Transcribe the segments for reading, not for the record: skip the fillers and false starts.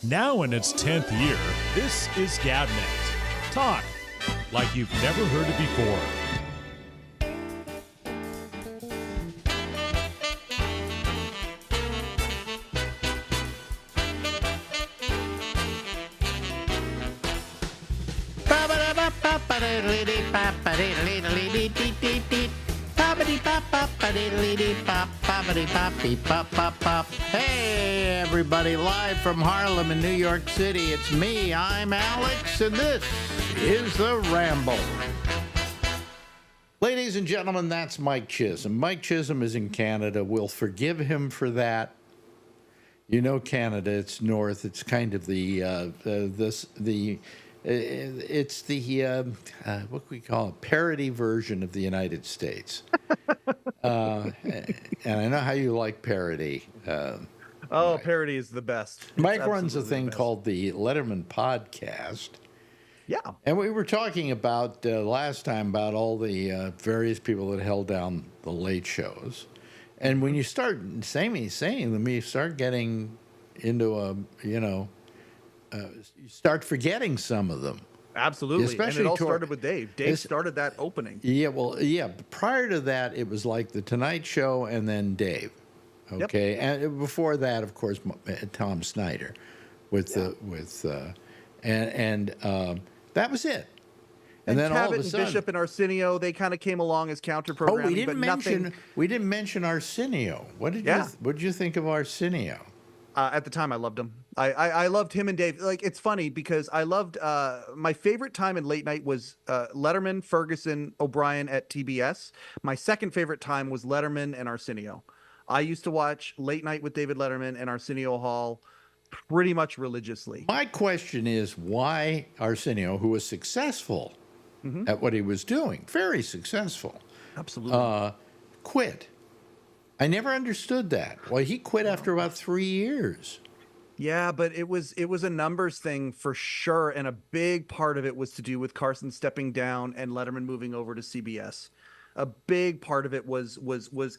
Now in its 10th year, this is Gabnet. Talk like you've never heard it before. Hey, everybody, live from Harlem in New York City. It's me, I'm Alex, and this is the Ramble. Ladies and gentlemen, that's Mike Chisholm. Mike Chisholm is in Canada. We'll forgive him for that. You know, Canada, it's north. It's kind of it's the what we call a parody version of the United States. And I know how you like parody. Mike. Parody is the best. Mike runs a thing called the Letterman Podcast. Yeah. And we were talking about last time about all the various people that held down the late shows. And when you start saying them, you start getting into you start forgetting some of them. Absolutely. Especially and it all started with Dave. Dave started that opening. Yeah, well, yeah. Prior to that, it was like the Tonight Show and then Dave. Okay, yep. And before that, of course, Tom Snyder, that was it. And then Cabot all of a sudden, Bishop and Arsenio, they kind of came along as counter programming. We didn't mention Arsenio. What did you think of Arsenio? At the time, I loved him. I loved him and Dave. Like, it's funny because I loved my favorite time in late night was Letterman, Ferguson, O'Brien at TBS. My second favorite time was Letterman and Arsenio. I used to watch Late Night with David Letterman and Arsenio Hall pretty much religiously. My question is why Arsenio, who was successful at what he was doing, very successful, absolutely, quit. I never understood that. Well, he quit after about 3 years. Yeah, but it was a numbers thing for sure, and a big part of it was to do with Carson stepping down and Letterman moving over to CBS. A big part of it was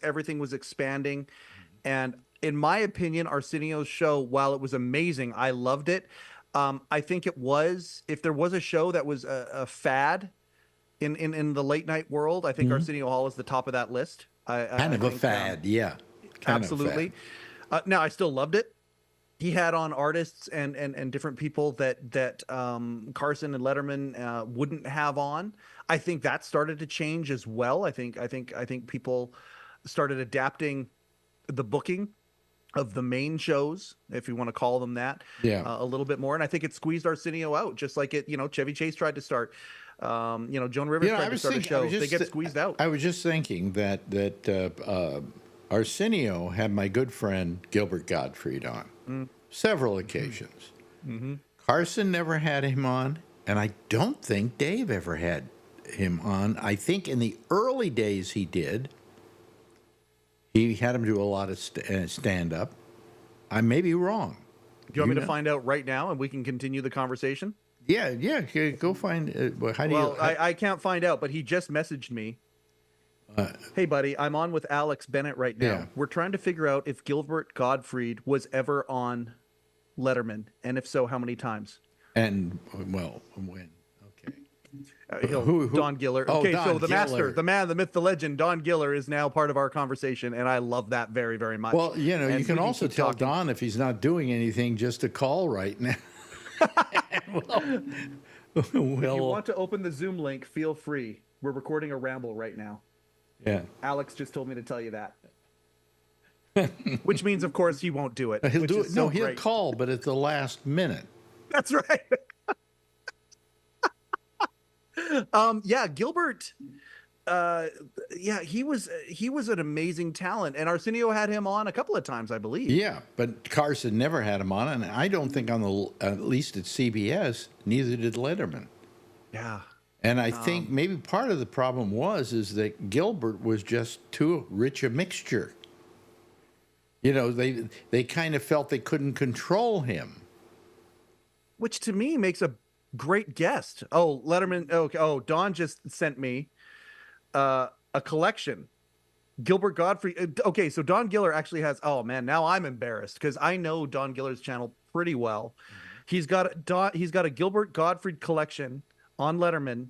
everything was expanding, and in my opinion, Arsenio's show, while it was amazing, I loved it. I think it was, if there was a show that was a fad in the late night world, I think Arsenio Hall is the top of that list. Kind of a fad, yeah. Absolutely. Now, I still loved it. He had on artists and different people that Carson and Letterman wouldn't have on. I think that started to change as well. I think people started adapting the booking of the main shows, if you want to call them that, a little bit more. And I think it squeezed Arsenio out, just like it. Chevy Chase tried to start. Joan Rivers tried to start a show. They get squeezed out. I was just thinking that Arsenio had my good friend Gilbert Gottfried on several occasions. Carson never had him on, and I don't think Dave ever had him on. I think in the early days he did. He had him do a lot of stand-up. I may be wrong. Do you want me to find out right now, and we can continue the conversation? Yeah. Go find. I can't find out, but he just messaged me. Hey, buddy, I'm on with Alex Bennett right now. Yeah. We're trying to figure out if Gilbert Gottfried was ever on Letterman, and if so, how many times? And well, when? Okay. Don Giller. Oh, okay, Don so the Giller. master, the man, the myth, the legend, Don Giller is now part of our conversation, and I love that very, very much. Well, and you can also tell Don if he's not doing anything just to call right now. If you want to open the Zoom link, feel free. We're recording a Ramble right now. Yeah. Alex just told me to tell you that. Which means, of course, he won't do it. He'll do it. No, he'll call, but at the last minute. That's right. Gilbert. He was an amazing talent, and Arsenio had him on a couple of times, I believe. Yeah, but Carson never had him on, and I don't think at least at CBS, neither did Letterman. Yeah. And I think maybe part of the problem is that Gilbert was just too rich a mixture. They kind of felt they couldn't control him. Which to me makes a great guest. Oh, Letterman. Oh, Don just sent me a collection. Gilbert Gottfried. Okay, so Don Giller actually has. Oh man, now I'm embarrassed because I know Don Giller's channel pretty well. He's got a Gilbert Gottfried collection on Letterman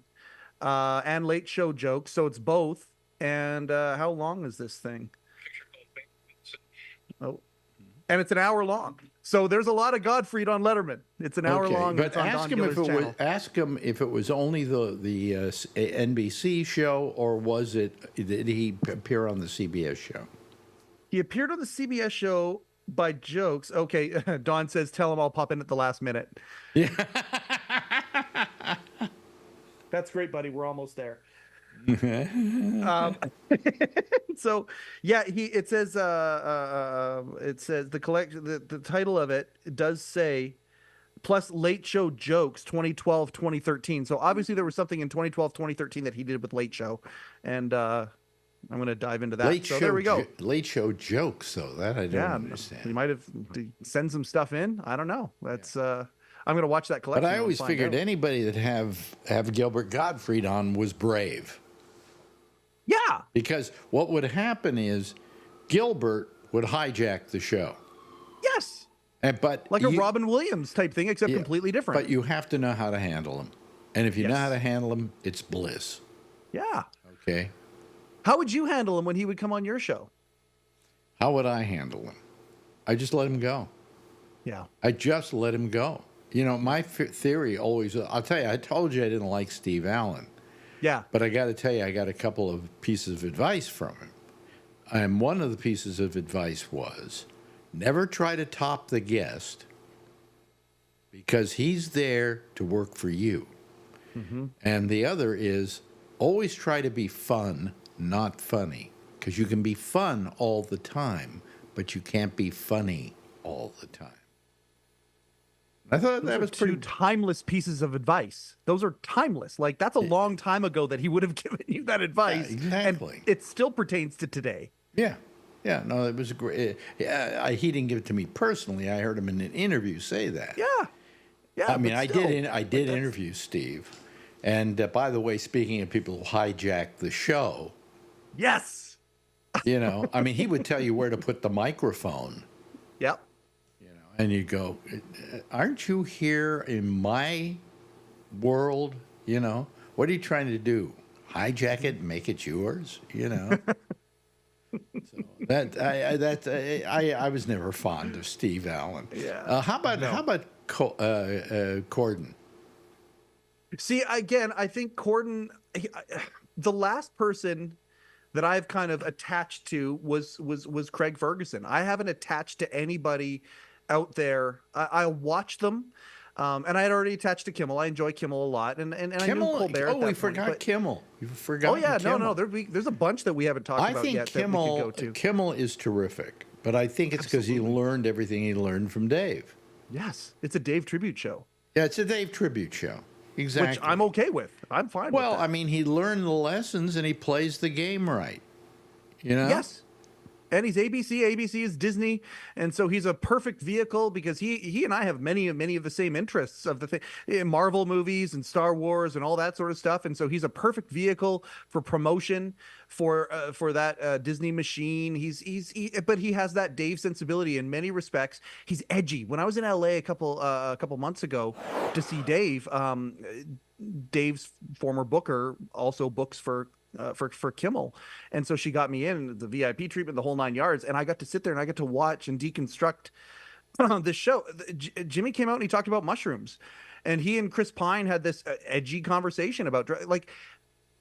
and Late Show jokes, so it's both. And how long is this thing? Oh, and it's an hour long. So there's a lot of Gottfried on Letterman. It's an hour long. But ask him if it was only the NBC show, or did he appear on the CBS show? He appeared on the CBS show by jokes. Okay, Don says, tell him I'll pop in at the last minute. Yeah. That's great, buddy. We're almost there. So yeah, it says the collection, the title of it does say plus Late Show jokes 2012 2013. So obviously there was something in 2012 2013 that he did with Late Show, and I'm going to dive into that. So there we go. Late Show jokes, though, that I don't understand. He might have send some stuff in. I don't know. That's I'm going to watch that collection. But I always figured anybody that have Gilbert Gottfried on was brave. Yeah. Because what would happen is Gilbert would hijack the show. Yes. But like a Robin Williams type thing, except completely different. But you have to know how to handle him. And if you know how to handle him, it's bliss. Yeah. Okay. How would you handle him when he would come on your show? How would I handle him? I just let him go. Yeah. I just let him go. You know, my theory always, I'll tell you, I told you I didn't like Steve Allen. Yeah. But I got to tell you, I got a couple of pieces of advice from him. And one of the pieces of advice was never try to top the guest because he's there to work for you. Mm-hmm. And the other is always try to be fun, not funny, because you can be fun all the time, but you can't be funny all the time. I thought that was pretty timeless pieces of advice. Those are timeless. Like that's a long time ago that he would have given you that advice. Yeah, exactly. And it still pertains to today. Yeah. Yeah. No, it was great. He didn't give it to me personally. I heard him in an interview say that. Yeah. Yeah. I mean, I did interview Steve. And by the way, speaking of people who hijack the show. Yes. You know, I mean, he would tell you where to put the microphone. Yep. And you go, aren't you here in my world? You know, what are you trying to do? Hijack it and make it yours? You know. So I was never fond of Steve Allen. Yeah. How about Corden? See, again, I think Corden, the last person that I've kind of attached to was Craig Ferguson. I haven't attached to anybody out there. I watched them, and I had already attached to Kimmel. I enjoy Kimmel a lot, and Kimmel, I knew Colbert. Oh, we forgot Kimmel. You forgot. Oh yeah, Kimmel. no. There's a bunch that we haven't talked about yet. That we could go to. Kimmel is terrific, but I think it's because he learned everything he learned from Dave. Yes, it's a Dave tribute show. Yeah, it's a Dave tribute show. Exactly. Which I'm okay with. I'm fine with that. Well, I mean, he learned the lessons and he plays the game right. You know? Yes. And he's ABC. ABC is Disney, and so he's a perfect vehicle because he and I have many of the same interests of the thing, Marvel movies and Star Wars and all that sort of stuff. And so he's a perfect vehicle for promotion for that Disney machine. But he has that Dave sensibility in many respects. He's edgy. When I was in LA a couple months ago to see Dave, Dave's former booker also books for Kimmel, and so she got me in the VIP treatment, the whole 9 yards, and I got to sit there and I got to watch and deconstruct this show. Jimmy came out and he talked about mushrooms, and he and Chris Pine had this edgy conversation about like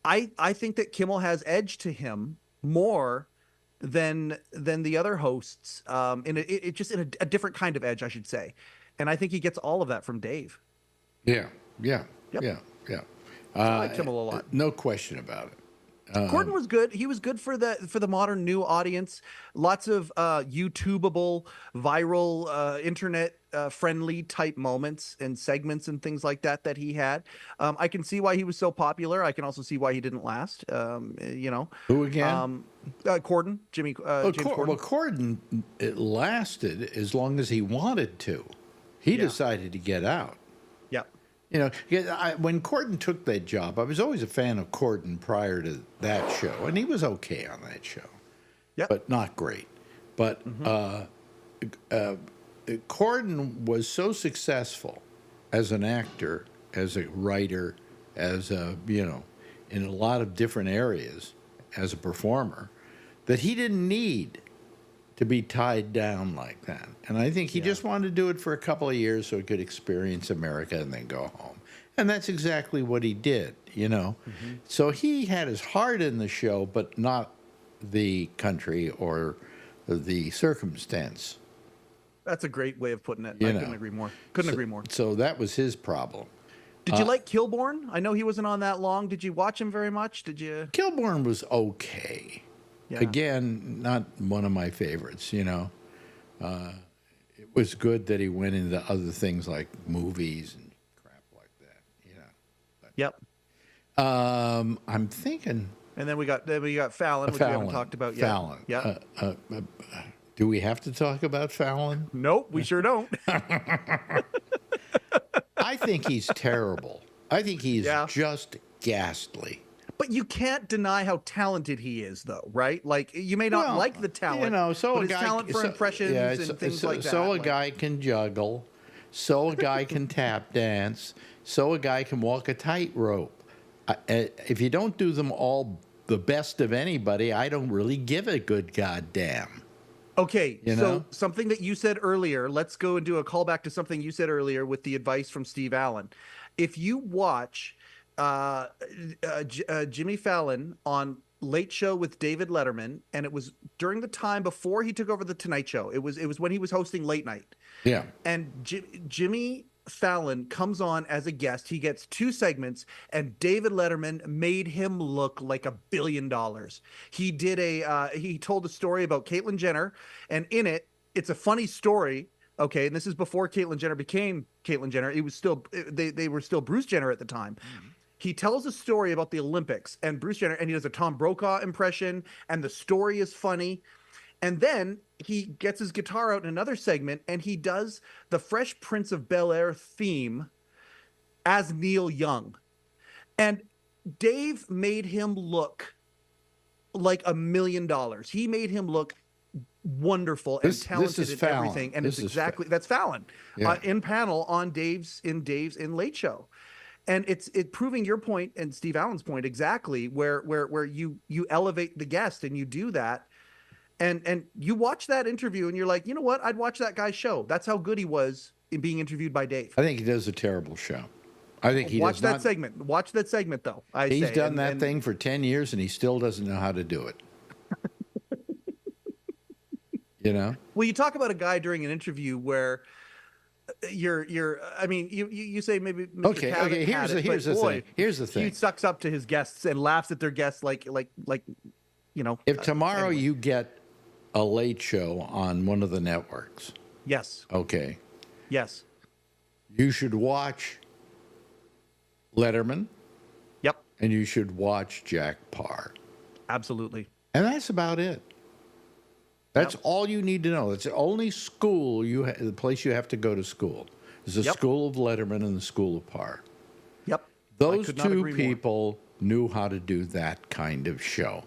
I think that Kimmel has edge to him more than the other hosts, in a different kind of edge, I should say, and I think he gets all of that from Dave. Yeah. I like Kimmel a lot. No question about it. Corden was good. He was good for the modern new audience. Lots of YouTubeable, viral, internet friendly type moments and segments and things like that he had. I can see why he was so popular. I can also see why he didn't last. You know, who again? Corden, James Corden. Well, Corden, it lasted as long as he wanted to. He decided to get out. You know, when Corden took that job, I was always a fan of Corden prior to that show, and he was okay on that show, but not great. But Corden was so successful as an actor, as a writer, as a, in a lot of different areas, as a performer, that he didn't need to be tied down like that. And I think he just wanted to do it for a couple of years so he could experience America and then go home. And that's exactly what he did, So he had his heart in the show, but not the country or the circumstance. That's a great way of putting it. I couldn't agree more. Couldn't agree more. So that was his problem. Did you like Kilborn? I know he wasn't on that long. Did you watch him very much? Did you? Kilborn was okay. Yeah. Again, not one of my favorites, It was good that he went into other things like movies and crap like that, But, Yep. I'm thinking. And then we got Fallon, which we haven't talked about yet. Fallon. Yeah. Do we have to talk about Fallon? Nope, we sure don't. I think he's terrible. I think he's just ghastly. But you can't deny how talented he is, though, right? Like, you may not like the talent, so but a his guy, talent for impressions and things like that. So a guy can juggle. So a guy can tap dance. So a guy can walk a tightrope. If you don't do them all the best of anybody, I don't really give a good goddamn. Okay, so something that you said earlier, let's go and do a callback to something you said earlier with the advice from Steve Allen. If you watch Jimmy Fallon on Late Show with David Letterman, and it was during the time before he took over the Tonight Show. It was when he was hosting Late Night. Yeah. And Jimmy Fallon comes on as a guest. He gets 2 segments, and David Letterman made him look like $1 billion. He did he told a story about Caitlyn Jenner, and in it, it's a funny story. Okay, and this is before Caitlyn Jenner became Caitlyn Jenner. It was still they were still Bruce Jenner at the time. Mm-hmm. He tells a story about the Olympics and Bruce Jenner, and he does a Tom Brokaw impression, and the story is funny. And then he gets his guitar out in another segment, and he does the Fresh Prince of Bel-Air theme as Neil Young. And Dave made him look like $1 million. He made him look wonderful and talented in everything. And that's Fallon in panel on Dave's Late Show. And it's proving your point and Steve Allen's point exactly where you elevate the guest and you do that. And you watch that interview and you're like, you know what? I'd watch that guy's show. That's how good he was in being interviewed by Dave. I think he does a terrible show. I think he watch that segment. Watch that segment, though. He's done that thing for 10 years and he still doesn't know how to do it. Well, you talk about a guy during an interview where you say maybe Mr. Okay. Here's the thing. Here's the thing. He sucks up to his guests and laughs at their guests like. If tomorrow you get a Late Show on one of the networks. Yes. Okay. Yes. You should watch Letterman. Yep. And you should watch Jack Parr. Absolutely. And that's about it. That's all you need to know. It's the only school the place you have to go to school. Is the School of Letterman and the School of Parr. Yep. Those 2 people knew how to do that kind of show.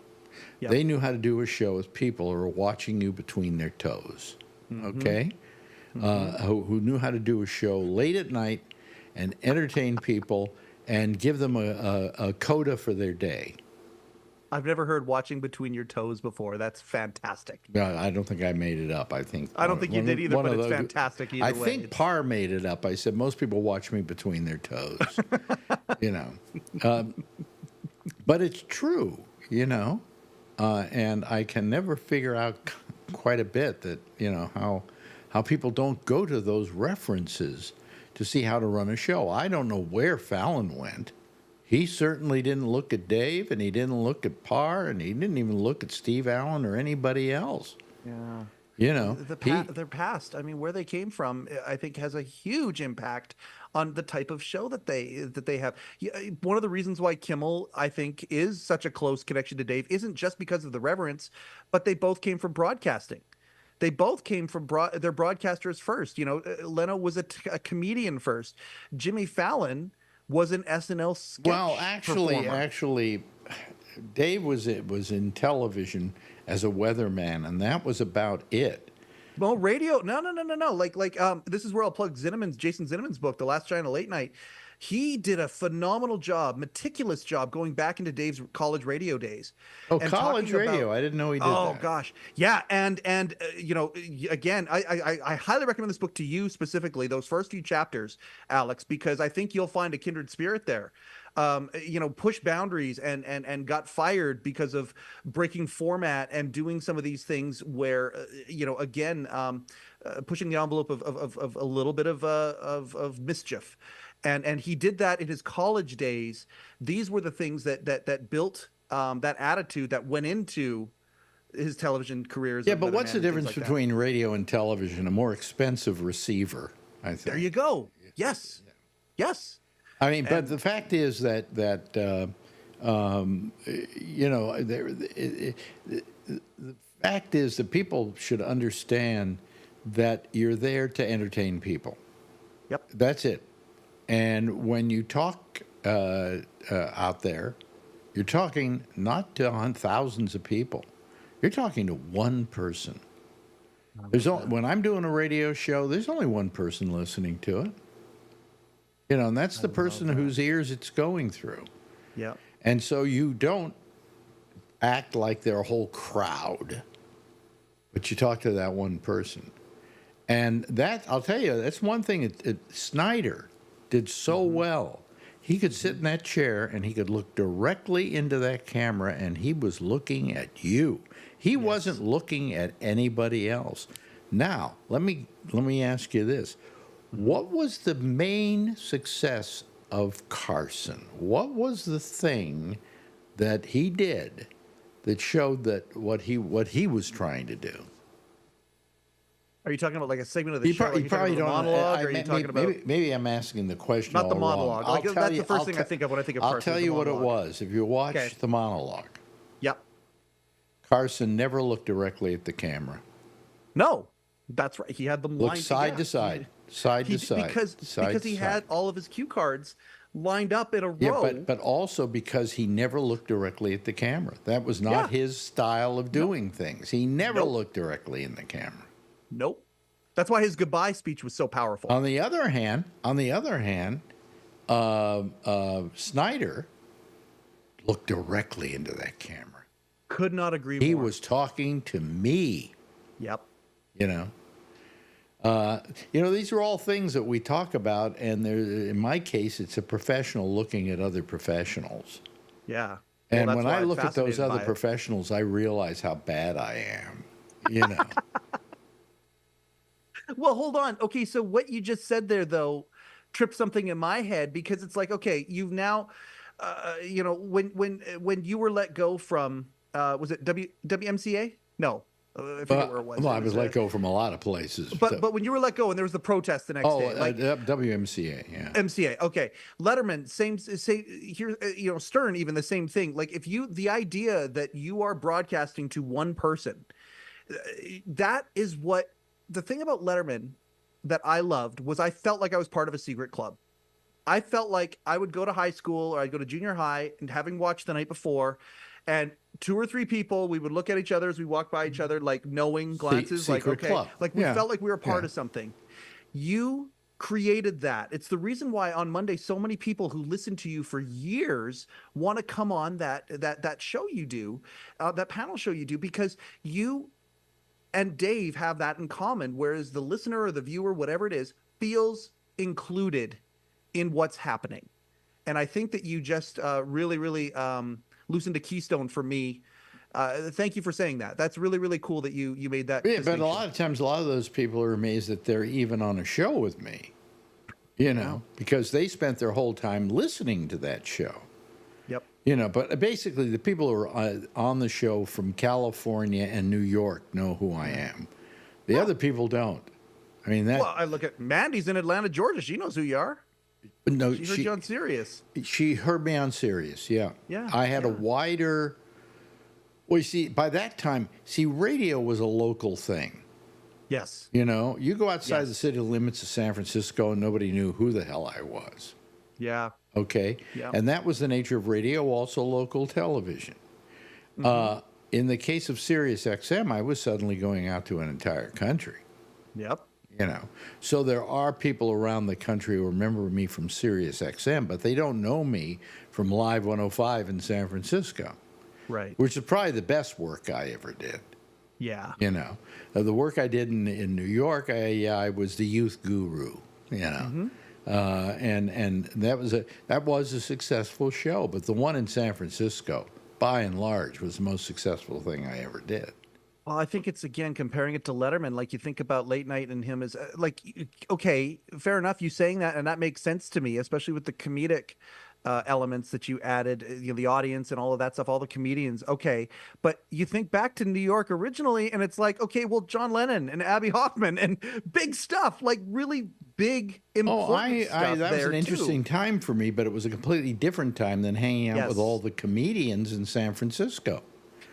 Yep. They knew how to do a show with people who are watching you between their toes. Mm-hmm. Okay? Mm-hmm. Who knew how to do a show late at night and entertain people and give them a coda for their day. I've never heard watching between your toes before. That's fantastic. No, I don't think I made it up. I don't think you did either, but it's fantastic either way. I think Parr made it up. I said most people watch me between their toes. But it's true, and I can never figure out quite a bit that, how people don't go to those references to see how to run a show. I don't know where Fallon went. He certainly didn't look at Dave, and he didn't look at Parr, and he didn't even look at Steve Allen or anybody else. Yeah. Their past, where they came from, I think has a huge impact on the type of show that they have. One of the reasons why Kimmel, I think, is such a close connection to Dave isn't just because of the reverence, but they both came from broadcasting. They both came from they're broadcasters first. Leno was a comedian first. Jimmy Fallon was an SNL sketch performer. Actually, Dave was in television as a weatherman, and that was about it. Well, radio. No. This is where I'll plug Jason Zinnemann's book, The Last China Late Night. He did a phenomenal job, meticulous job going back into Dave's college radio days. Oh, and college talking radio! about- I didn't know he did Oh that. gosh, yeah, and again, I highly recommend this book to you specifically. Those first few chapters, Alex, because I think you'll find a kindred spirit there. Push boundaries and got fired because of breaking format and doing some of these things where pushing the envelope of a little bit of mischief. And he did that in his college days. These were the things that built that attitude that went into his television careers. Yeah, but what's the difference between radio and television? A more expensive receiver, I think. There you go. Yes. Yes. I mean, but the fact is that the fact is that people should understand that you're there to entertain people. Yep. That's it. And when you talk out there, you're talking not to thousands of people. You're talking to one person. When I'm doing a radio show, there's only one person listening to it. And that's the person whose ears it's going through. Yeah. And so you don't act like they're a whole crowd, but you talk to that one person. And that, I'll tell you, that's one thing Snyder did so well. He could sit in that chair and he could look directly into that camera and he was looking at you. He wasn't looking at anybody else. Now, let me ask you this. What was the main success of Carson? What was the thing that he did that showed that what he was trying to do? Are you talking about like a segment of the You show? probably Are you talking about a don't. monologue? Or are you talking about Maybe I'm asking the question. not the all wrong. monologue? I'll Like, tell that's you- the first I'll thing I think of when I think of I'll Carson. tell is you the what it monologue. was. If you watch Okay. the monologue, Yep. Carson never looked directly at the camera. No, that's right. He had them Looked lined side together. to side, side to side, because he had all of his cue cards lined up in a row. Yeah, but also because he never looked directly at the camera. That was not his style of doing things. He never looked directly in the camera. Nope. That's why his goodbye speech was so powerful. On the other hand, Snyder looked directly into that camera. Could not agree more. He was talking to me. Yep. These are all things that we talk about, and in my case, it's a professional looking at other professionals. Yeah. And that's when why I I'm look at those fascinated other by it. professionals, I realize how bad I am. Well, hold on. Okay, so what you just said there, though, tripped something in my head because it's like, okay, you've now, when you were let go from, was it WMCA? No, I forget where it was. Well, I It was let go from a lot of places. But when you were let go and there was the protest the next day, like WMCA, yeah. MCA, okay. Letterman, same here, Stern, even the same thing. Like the idea that you are broadcasting to one person, that is what. The thing about Letterman that I loved was I felt like I was part of a secret club. I felt like I would go to high school or I'd go to junior high and having watched the night before, and 2 or 3 people, we would look at each other as we walked by each other, like knowing glances, like, secret okay, club. like we felt like we were part of something. You created that. It's the reason why on Monday, so many people who listen to you for years want to come on that show you do, that panel show you do, because you and Dave have that in common, whereas the listener or the viewer, whatever it is, feels included in what's happening. And I think that you just really loosened a keystone for me. Thank you for saying that. That's really, really cool that you made that. Yeah, but a lot of times, a lot of those people are amazed that they're even on a show with me, because they spent their whole time listening to that show. Yep. But basically the people who are on the show from California and New York know who I am. The other people don't. I mean, Well, I look at Mandy's in Atlanta, Georgia. She knows who you are. No, She heard you on Sirius. She heard me on Sirius, yeah. Yeah, I had a wider. Well, you see, by that time, radio was a local thing. Yes. You go outside Yes. the city limits of San Francisco and nobody knew who the hell I was. Yeah. Okay? Yeah. And that was the nature of radio, also local television. In the case of Sirius XM, I was suddenly going out to an entire country. Yep. You know, so there are people around the country who remember me from Sirius XM, but they don't know me from Live 105 in San Francisco, Right. which is probably the best work I ever did. Yeah. You know, the work I did in New York, I was the youth guru. You know, and that was a successful show. But the one in San Francisco, by and large, was the most successful thing I ever did. Well, I think it's, again, comparing it to Letterman. Like, you think about late night and him as like, okay, fair enough, you saying that, and that makes sense to me, especially with the comedic elements that you added, the audience and all of that stuff, all the comedians. Okay, but you think back to New York originally, and it's like, okay, well, John Lennon and Abby Hoffman and big stuff, like really big, important stuff. That was an interesting time for me, but it was a completely different time than hanging out with all the comedians in San Francisco.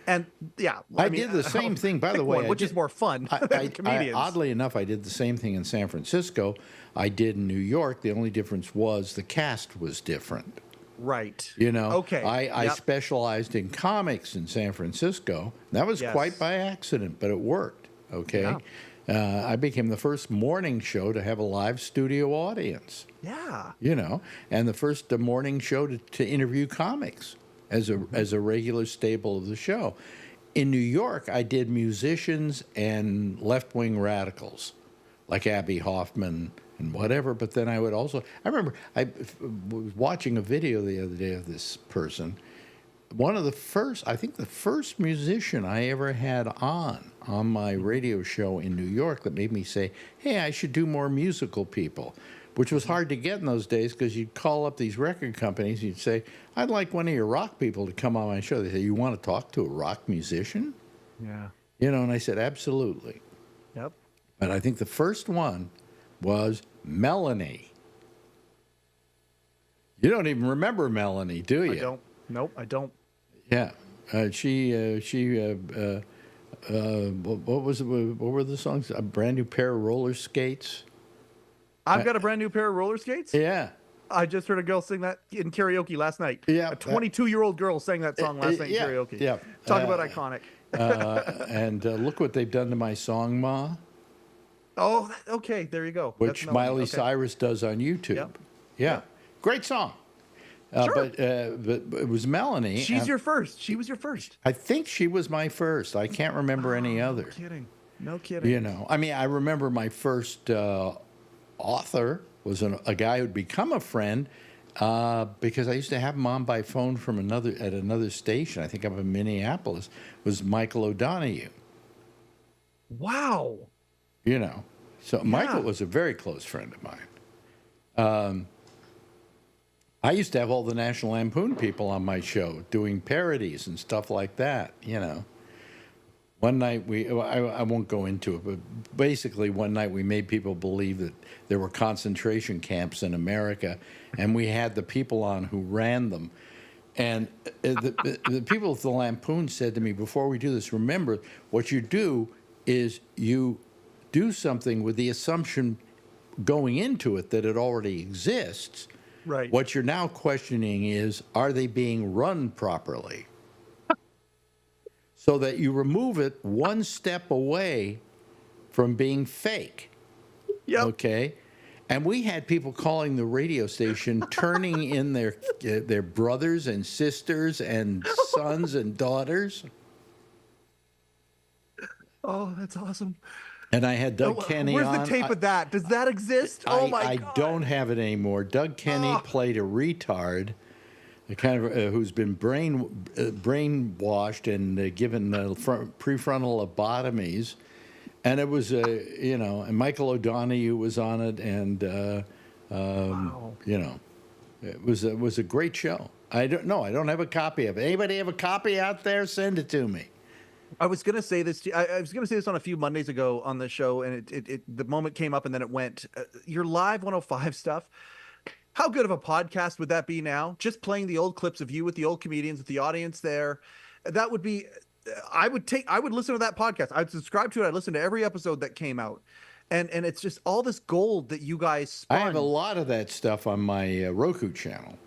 And yeah, I did the same thing, by the way. Which is more fun than comedians. Oddly enough, I did the same thing in San Francisco. I did in New York. The only difference was the cast was different. Right. You know, okay. I specialized in comics in San Francisco. That was quite by accident, but it worked. Okay. Yeah. I became the first morning show to have a live studio audience. Yeah. You know, and the first morning show to interview comics as a regular staple of the show. In New York, I did musicians and left-wing radicals like Abby Hoffman and whatever, but then I would also, I remember I was watching a video the other day of this person. One of the first, I think the first musician I ever had on my radio show in New York that made me say, hey, I should do more musical people, which was hard to get in those days because you'd call up these record companies, you'd say, I'd like one of your rock people to come on my show. They say, you want to talk to a rock musician? Yeah. You know, and I said, absolutely. Yep. But I think the first one was Melanie. You don't even remember Melanie, do you? I don't. Nope, I don't. Yeah. What were the songs? A Brand New Pair of Roller Skates? I've got a brand new pair of roller skates. Yeah. I just heard a girl sing that in karaoke last night. Yeah. A 22-year-old girl sang that song last night in karaoke. Yeah. Talk about iconic. And look what they've done to my song, Ma. Oh, okay. There you go. Which Miley Cyrus does on YouTube. Yep. Yeah. Great song. Sure. But it was Melanie. She's your first. She was your first. I think she was my first. I can't remember any other. No kidding. No kidding. You know, I mean, I remember my first author was a guy who'd become a friend because I used to have him on by phone from another station. I think up in Minneapolis. Was Michael O'Donoghue. Wow. You know, so Michael was a very close friend of mine. I used to have all the National Lampoon people on my show doing parodies and stuff like that, you know. One night I won't go into it, but basically one night we made people believe that there were concentration camps in America, and we had the people on who ran them. And the people at the Lampoon said to me, before we do this, remember, what you do is you do something with the assumption going into it that it already exists. Right. What you're now questioning is, are they being run properly? So that you remove it one step away from being fake. Yep. Okay? And we had people calling the radio station, turning in their brothers and sisters and sons and daughters. Oh, that's awesome. And I had Doug Kenny on. Where's the tape of that? Does that exist? Oh, my God. I don't have it anymore. Doug Kenny played a retard, a kind of who's been brainwashed and given prefrontal lobotomies. And it was, and Michael O'Donoghue was on it. And, you know, it was a great show. I don't know. I don't have a copy of it. Anybody have a copy out there? Send it to me. I was going to say this. I was going to say this on a few Mondays ago on the show, and the moment came up and then it went. Your Live 105 stuff. How good of a podcast would that be now? Just playing the old clips of you with the old comedians, with the audience there. That would be. I would listen to that podcast. I'd subscribe to it. I'd listen to every episode that came out, and it's just all this gold that you guys spun. I have a lot of that stuff on my Roku channel.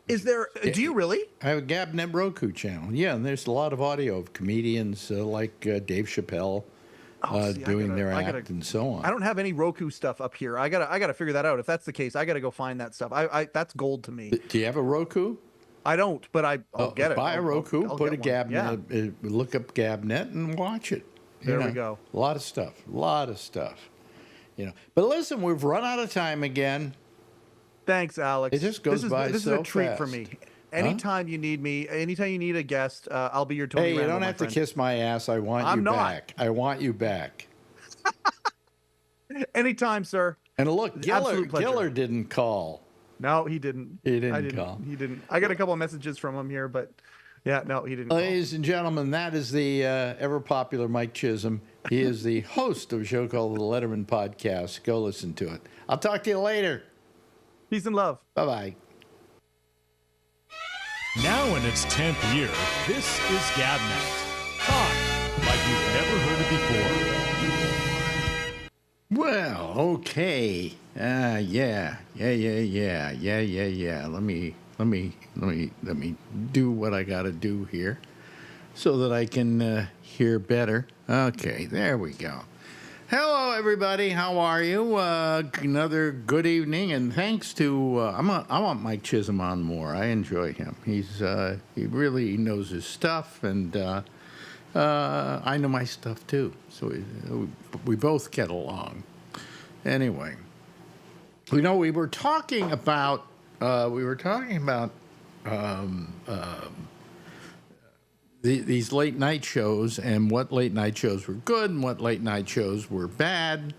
Is there? Do you really? I have a GabNet Roku channel. Yeah, and there's a lot of audio of comedians like Dave Chappelle, See, doing their act and so on. I don't have any Roku stuff up here. I gotta figure that out. If that's the case, I gotta go find that stuff. That's gold to me. Do you have a Roku? I don't, but I'll get it. Buy a Roku, I'll put a get one. Gabnet, look up Gabnet and watch it. There we go. A lot of stuff. But listen, we've run out of time again. Thanks, Alex. It just goes by This so is a treat fast. for me. Anytime you need me, anytime you need a guest, I'll be your Tony Hey, you Ramble, don't my have friend. to kiss my ass. I want I'm you not. back. I want you back. Anytime, sir. And look, Absolute pleasure. Giller didn't call. No, he didn't. He didn't I didn't call. He didn't. I got a couple of messages from him here, but yeah, no, he didn't. Ladies and gentlemen, that is the ever popular Mike Chisholm. He is the host of a show called the Letterman Podcast. Go listen to it. I'll talk to you later. Peace and love. Bye-bye. Now in its 10th year, this is Gabnet. Talk like you've never heard it before. Well, okay. Yeah. Let me do what I got to do here so that I can hear better. Okay, there we go. Hello, everybody. How are you? Another good evening, and thanks to I want Mike Chisholm on more. I enjoy him. He really knows his stuff, and I know my stuff too. So we both get along. Anyway, we were talking about these late night shows and what late night shows were good and what late night shows were bad.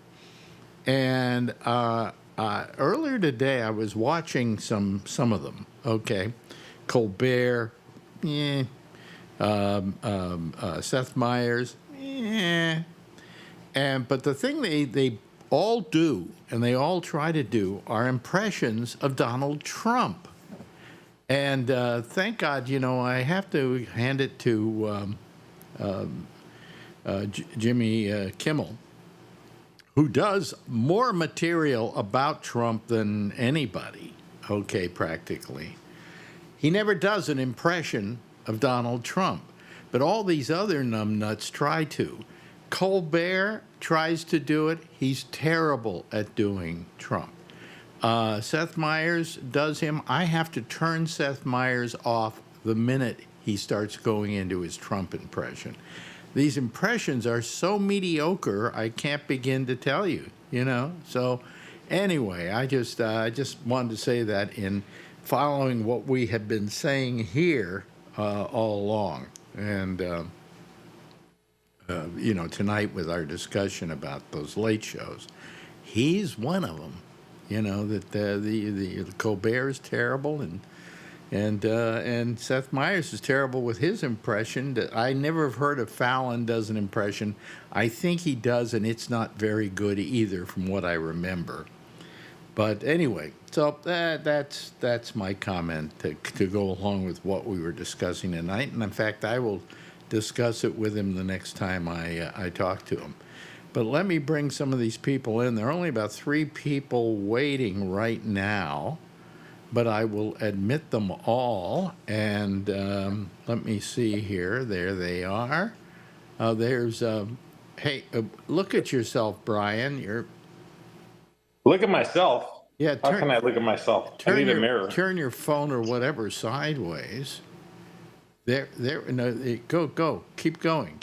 And earlier today, I was watching some of them. Okay, Colbert, Seth Meyers, but the thing they all do and they all try to do are impressions of Donald Trump. And thank God, I have to hand it to Jimmy Kimmel, who does more material about Trump than anybody, okay, practically. He never does an impression of Donald Trump, but all these other numbnuts try to. Colbert tries to do it. He's terrible at doing Trump. Seth Meyers does him. I have to turn Seth Meyers off the minute he starts going into his Trump impression. These impressions are so mediocre, I can't begin to tell you, So anyway, I just wanted to say that in following what we have been saying here all along. And, tonight with our discussion about those late shows, he's one of them. That the Colbert is terrible, and Seth Meyers is terrible with his impression. I never have heard of Fallon does an impression. I think he does, and it's not very good either, from what I remember. But anyway, so that's my comment to go along with what we were discussing tonight. And in fact, I will discuss it with him the next time I talk to him. But let me bring some of these people in. There are only about 3 people waiting right now, but I will admit them all. And let me see here. There they are. There's, hey, look at yourself, Brian. Look at myself? Yeah. How can I look at myself? I need a mirror. Turn your phone or whatever sideways. There. No, go. Keep going.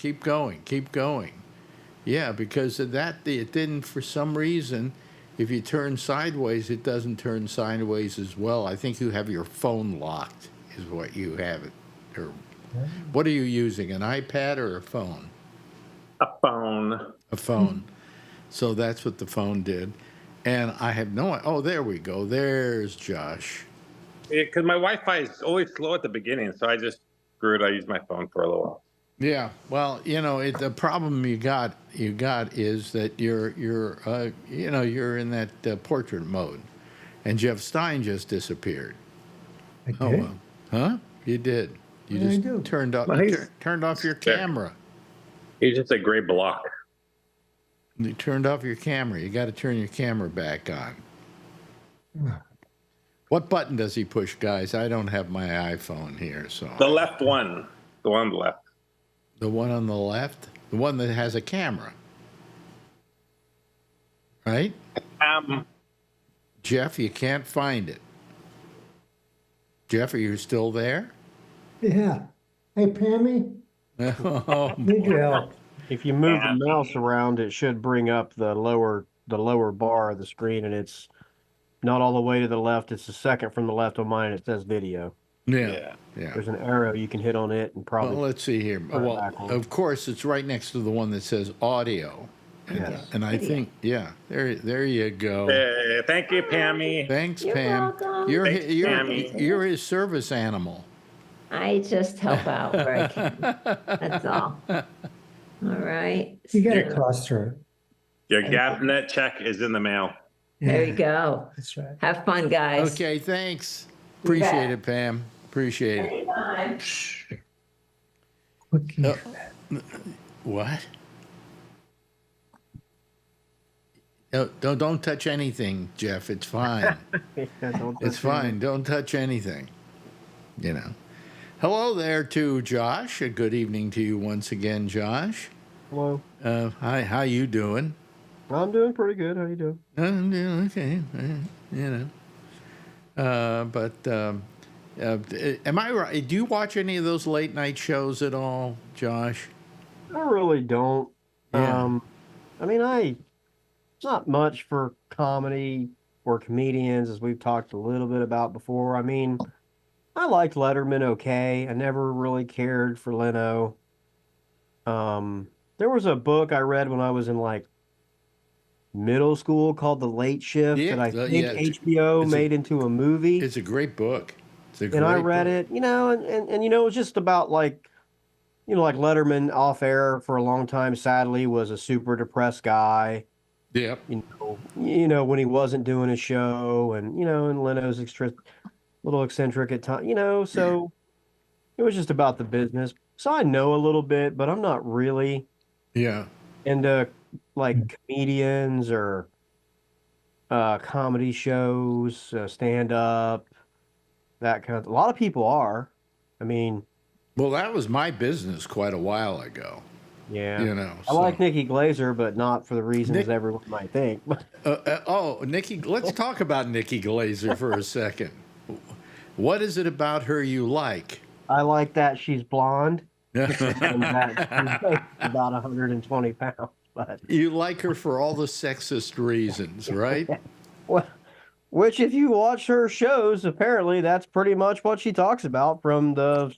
Yeah, because of that, it didn't, for some reason, if you turn sideways, it doesn't turn sideways as well. I think you have your phone locked, is what you have it. Or what are you using, an iPad or a phone? A phone. A phone. So that's what the phone did. And I have oh, there we go. There's Josh. Because my Wi-Fi is always slow at the beginning, so I just screwed. I used my phone for a little while. Yeah, well, the problem you got is that you're in that portrait mode, and Jeff Stein just disappeared. I did? Oh, well. Huh? You did. You What did I just do? turned off your camera. He's just a gray block. You turned off your camera. You got to turn your camera back on. What button does he push, guys? I don't have my iPhone here, so. The left one. The one on the left. The one on the left? The one that has a camera? right? Um, Jeff, you can't find it. Jeff, are you still there? Yeah. Hey, Pammy, Oh, need your help. If you move the And- mouse around, it should bring up the lower bar of the screen, and it's not all the way to the left. It's the second from the left on mine. It says video. yeah. There's an arrow you can hit on it and probably. Well, let's see here. Turn it Well, backwards. of course, it's right next to the one that says audio. And, Yes. and I think, yeah, there you go. thank you, Pammy. Thanks, You're Pam. welcome. Thanks, Pammy. You're his service animal. I just help out where I can. That's all. All right. You got So, to toss through. Your GabNet check is in the mail. there you go. That's right. Have fun, guys. Okay, thanks. You bet. Appreciate it, Pam. Appreciate it. Anytime. Quick No. internet. What? No, don't touch anything, Jeff. It's fine. It's fine. Don't touch anything. You know. Hello there to Josh. A good evening to you once again, Josh. Hello. Hi, how you doing? I'm doing pretty good. How you doing? I'm doing okay. You know. Am I right? Do you watch any of those late night shows at all, Josh? I really don't. Yeah. I mean, not much for comedy or comedians, as we've talked a little bit about before. I mean, I liked Letterman okay. I never really cared for Leno. There was a book I read when I was in like middle school called The Late Shift Yeah, that I think yeah, HBO it's a- made into a movie. It's a great book. It's a great And I read book. it, and it was just about like Letterman off air for a long time, sadly, was a super depressed guy. Yep. When he wasn't doing a show, and and Leno's little eccentric at times, so it was just about the business. So I know a little bit, but I'm not really Yeah. into like comedians or comedy shows, stand up, that kind of. A lot of people are. I mean, Well, that was my business quite a while ago. yeah. You know. I like Nikki Glazer, but not for the reasons Nick- everyone might think. Nikki. Let's talk about Nikki Glazer for a second. What is it about her you like? I like that she's blonde You and that she's about 120 pounds. But like her for all the sexist reasons, right? well, which, if you watch her shows, apparently that's pretty much what she talks about from the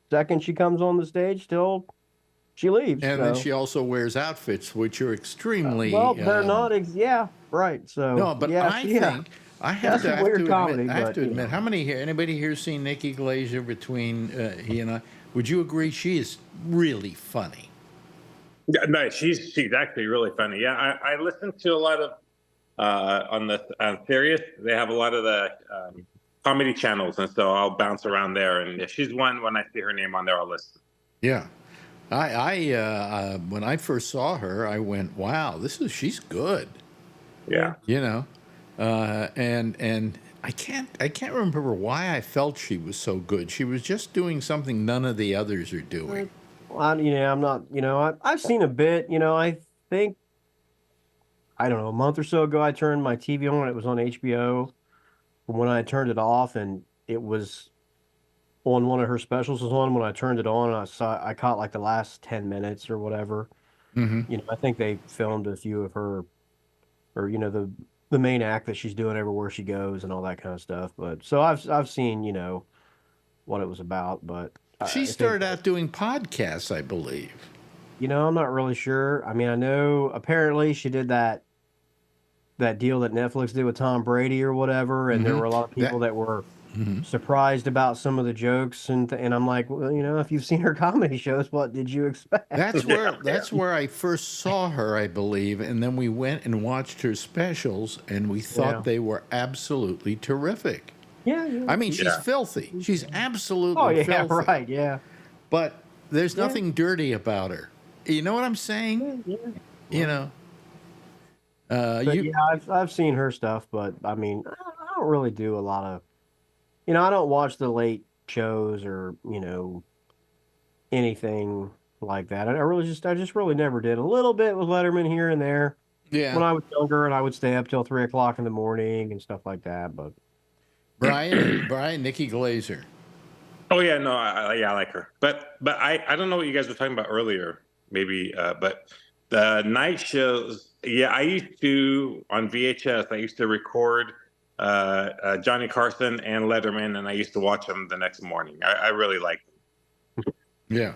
second she comes on the stage till she leaves. And then she also wears outfits which are extremely well, they're not. Yeah, right. So No, but yeah, I yeah. think I have That's to, a I have weird to comedy, admit, I have but, to you admit, know. how many here? Anybody here seen Nikki Glazer between he and I? Would you agree she is really funny? Yeah, no, she's actually really funny. Yeah, I listen to a lot of on Sirius. They have a lot of the comedy channels, and so I'll bounce around there. And if she's one, when I see her name on there, I'll listen. Yeah, I when I first saw her, I went, "Wow, she's good." Yeah. You know, and I can't remember why I felt she was so good. She was just doing something none of the others are doing. Well, I'm not. I've seen a bit. I think I don't know, a month or so ago, I turned my TV on. It was on HBO. When I turned it off, and it was on one of her specials was on. When I turned it on, I caught like the last 10 minutes or whatever. Mm-hmm. I think they filmed a few of her, or the main act that she's doing everywhere she goes and all that kind of stuff. But so I've seen what it was about, but She started out doing podcasts, I believe. I'm not really sure. I mean, I know apparently she did that deal that Netflix did with Tom Brady or whatever, and there Mhm. were a lot of people that were Mhm. surprised about some of the jokes, and I'm like, well, if you've seen her comedy shows, what did you expect? That's where I first saw her, I believe, and then we went and watched her specials, and we thought Yeah. they were absolutely terrific. Yeah, yeah. I mean, she's Yeah. filthy. She's absolutely Oh yeah, filthy. right, yeah. But there's Yeah. nothing dirty about her. You know what I'm saying? Yeah. You know. But yeah, I've seen her stuff, but I mean, I don't really do a lot of, I don't watch the late shows or anything like that. I just really never did. A little bit with Letterman here and there, Yeah. when I was younger, and I would stay up till 3 o'clock in the morning and stuff like that. But Brian, Nikki Glazer. Oh yeah, no, yeah, I like her, but I don't know what you guys were talking about earlier, maybe, but the night shows. Yeah, I used to on VHS. I used to record Johnny Carson and Letterman, and I used to watch them the next morning. I really liked them. Yeah.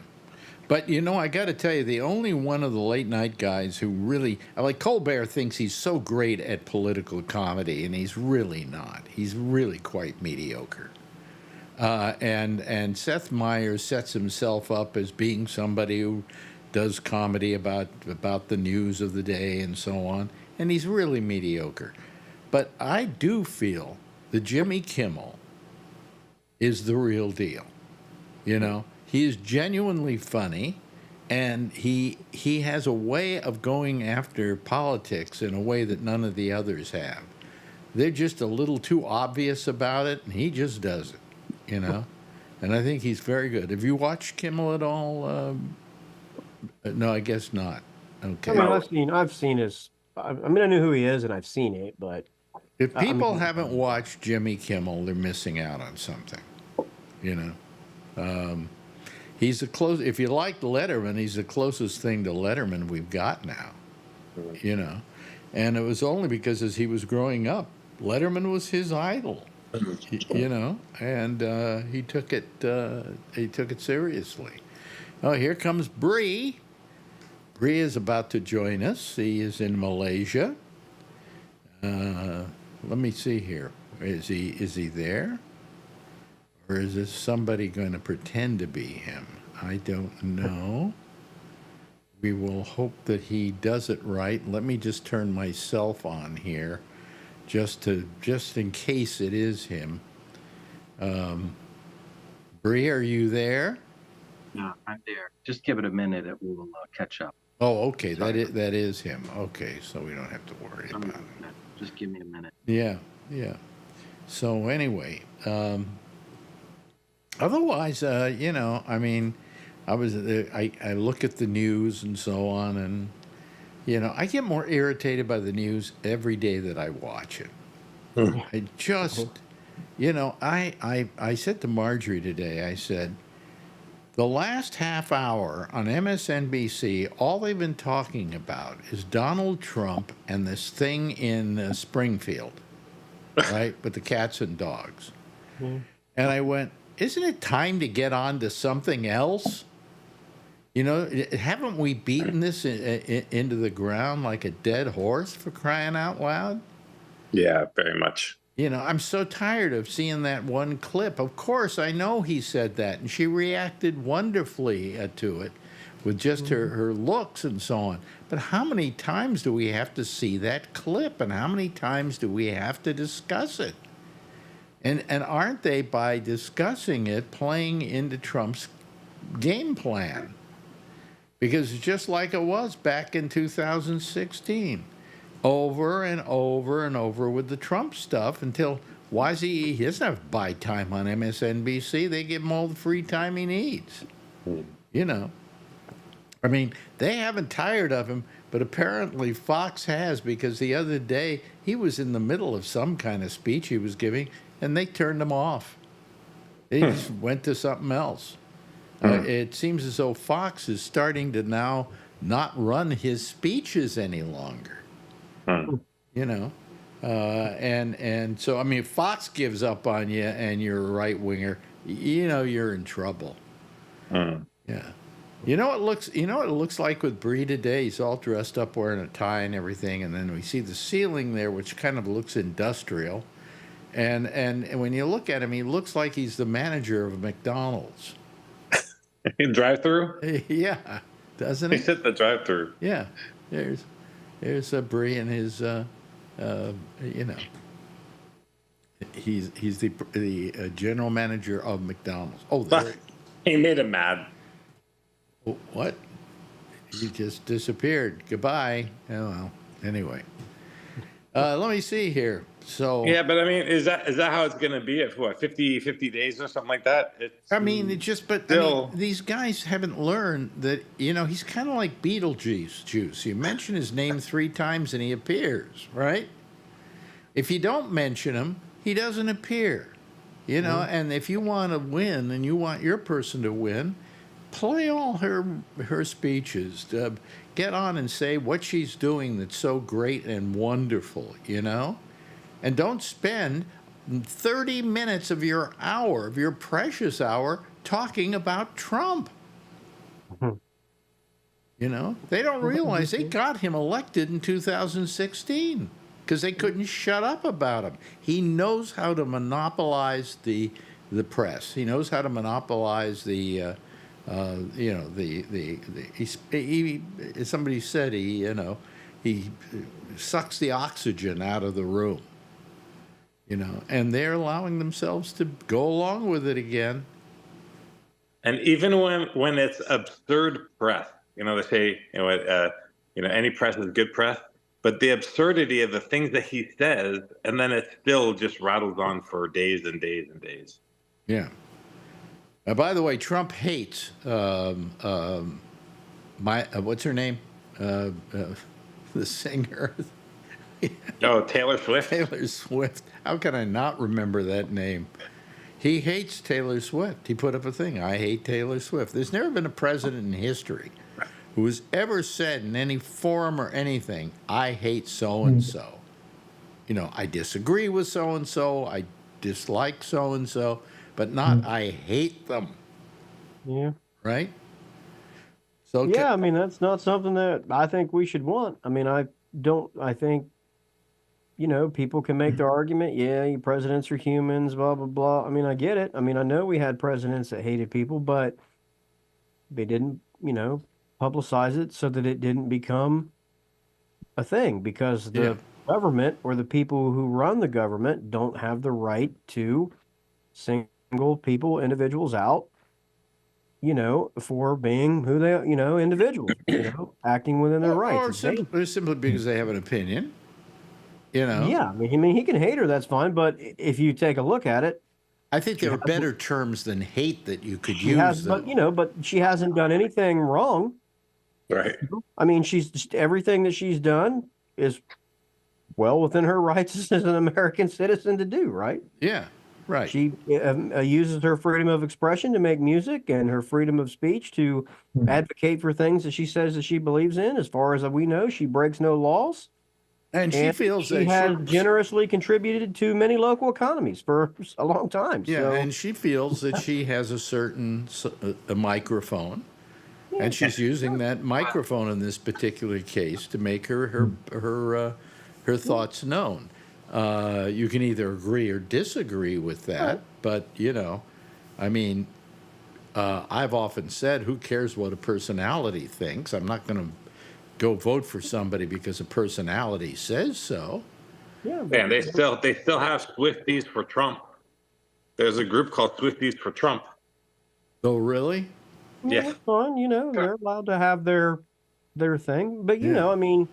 But I got to tell you, the only one of the late night guys who really, like Colbert, thinks he's so great at political comedy, and he's really not. He's really quite mediocre. And Seth Meyers sets himself up as being somebody who does comedy about the news of the day and so on, and he's really mediocre. But I do feel that Jimmy Kimmel is the real deal. He is genuinely funny, and he has a way of going after politics in a way that none of the others have. They're just a little too obvious about it, and he just does it, And I think he's very good. Have you watched Kimmel at all? No, I guess not. Okay. I mean, I've seen his. I mean, I knew who he is, and I've seen it. But If people haven't watched Jimmy Kimmel, they're missing out on something. He's the close. If you like Letterman, he's the closest thing to Letterman we've got now. And it was only because as he was growing up, Letterman was his idol. And he took it seriously. Oh, here comes Bree. Bree is about to join us. He is in Malaysia. Let me see here. Is he there? Or is this somebody going to pretend to be him? I don't know. We will hope that he does it right. Let me just turn myself on here, just in case it is him. Bree, are you there? No, I'm there. Just give it a minute, and we will catch up. Oh, okay. That is him. Okay, so we don't have to worry about it. Just give me a minute. Yeah. So anyway, otherwise, I mean, I look at the news and so on, and I get more irritated by the news every day that I watch it. I just, I said to Marjorie today, I said, the last half hour on MSNBC, all they've been talking about is Donald Trump and this thing in Springfield, right, with the cats and dogs. And I went, isn't it time to get on to something else? Haven't we beaten this into the ground like a dead horse, for crying out loud? Yeah, very much. I'm so tired of seeing that one clip. Of course, I know he said that, and she reacted wonderfully to it with just her looks and so on. But how many times do we have to see that clip, and how many times do we have to discuss it? And aren't they, by discussing it, playing into Trump's game plan? Because just like it was back in 2016. Over and over and over with the Trump stuff until he doesn't have buy time on MSNBC. They give him all the free time he needs. I mean, they haven't tired of him, but apparently Fox has, because the other day he was in the middle of some kind of speech he was giving, and they turned him off. They just went to something else. It seems as though Fox is starting to now not run his speeches any longer. And so, I mean, if Fox gives up on you and you're a right winger, you're in trouble. Yeah. What it looks like with Bree today? He's all dressed up wearing a tie and everything, and then we see the ceiling there, which kind of looks industrial. And when you look at him, he looks like he's the manager of McDonald's. Drive-through? Yeah, doesn't he? He's at the drive-through. Yeah. There's Bree and his, he's the general manager of McDonald's. Oh, there. He made him mad. Oh, what? He just disappeared. Goodbye. Oh, well, anyway. Let me see here. So Yeah, but I mean, is that how it's going to be at what 50 days or something like that? It's I mean, it just, but I still. mean, these guys haven't learned that, he's kind of like Beetlejuice juice. You mention his name 3 times and he appears, right? If you don't mention him, he doesn't appear, and if you want to win and you want your person to win, play all her speeches. Get on and say what she's doing that's so great and wonderful, And don't spend 30 minutes of your precious hour, talking about Trump. They don't realize they got him elected in 2016 because they couldn't shut up about him. He knows how to monopolize the press. He knows how to monopolize the somebody said he sucks the oxygen out of the room. And they're allowing themselves to go along with it again. And even when it's absurd press, they say, any press is good press, but the absurdity of the things that he says, and then it still just rattles on for days and days and days. Yeah. By the way, Trump hates what's her name? The singer. Oh, Taylor Swift. Taylor Swift. How can I not remember that name? He hates Taylor Swift. He put up a thing, I hate Taylor Swift. There's never been a president in history who has ever said in any forum or anything, I hate so-and-so. I disagree with so-and-so, I dislike so-and-so, but not I hate them. Yeah. Right? So yeah, I mean, that's not something that I think we should want. I mean, I think, people can make their argument. Yeah, presidents are humans, blah, blah, blah. I mean, I get it. I mean, I know we had presidents that hated people, but they didn't, publicize it so that it didn't become a thing because the government or the people who run the government don't have the right to single individuals out, for being who they, individuals, acting within their rights. Or simply because they have an opinion, Yeah, I mean, he can hate her, that's fine, but if you take a look at it, I think there are better terms than hate that you could use. But she hasn't done anything wrong. Right. I mean, everything that she's done is well within her rights as an American citizen to do, right? Yeah, right. She uses her freedom of expression to make music and her freedom of speech to advocate for things that she says that she believes in. As far as we know, she breaks no laws. And she feels she has generously contributed to many local economies for a long time. Yeah, so. And she feels that she has a certain a microphone, and she's using that microphone in this particular case to make her thoughts known. You can either agree or disagree with that, but I mean, I've often said, who cares what a personality thinks? I'm not going to go vote for somebody because a personality says so. Yeah, and they still have Swifties for Trump. There's a group called Swifties for Trump. Oh, really? Yeah. That's fine. They're allowed to have their thing, but I mean,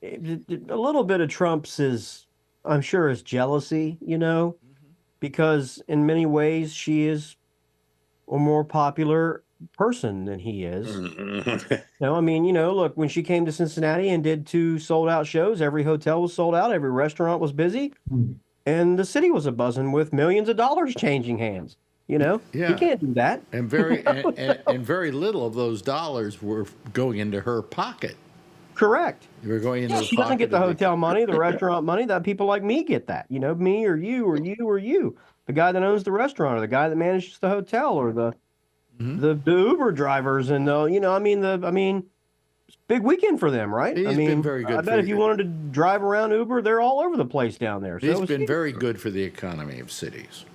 a little bit of Trump's I'm sure, is jealousy. Because in many ways she is a more popular person than he is. I mean, look, when she came to Cincinnati and did 2 sold-out shows, every hotel was sold out, every restaurant was busy, and the city was a-buzzing with millions of dollars changing hands. You can't do that. And very little of those dollars were going into her pocket. Correct. They were going into she doesn't get the hotel money, the restaurant money. That people like me get that. Me or you or you or you. The guy that owns the restaurant or the guy that manages the hotel or the Uber drivers and I mean, it's a big weekend for them, right? He's been very good. I bet if you wanted to drive around Uber, they're all over the place down there. He's been very good for the economy of cities.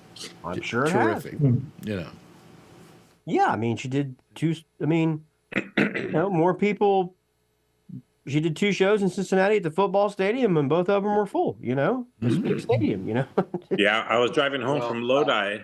I'm sure terrific. Yeah, I mean, she did 2. I mean, more people. She did 2 shows in Cincinnati at the football stadium, and both of them were full. It's a big stadium. Yeah, I was driving home from Lodi.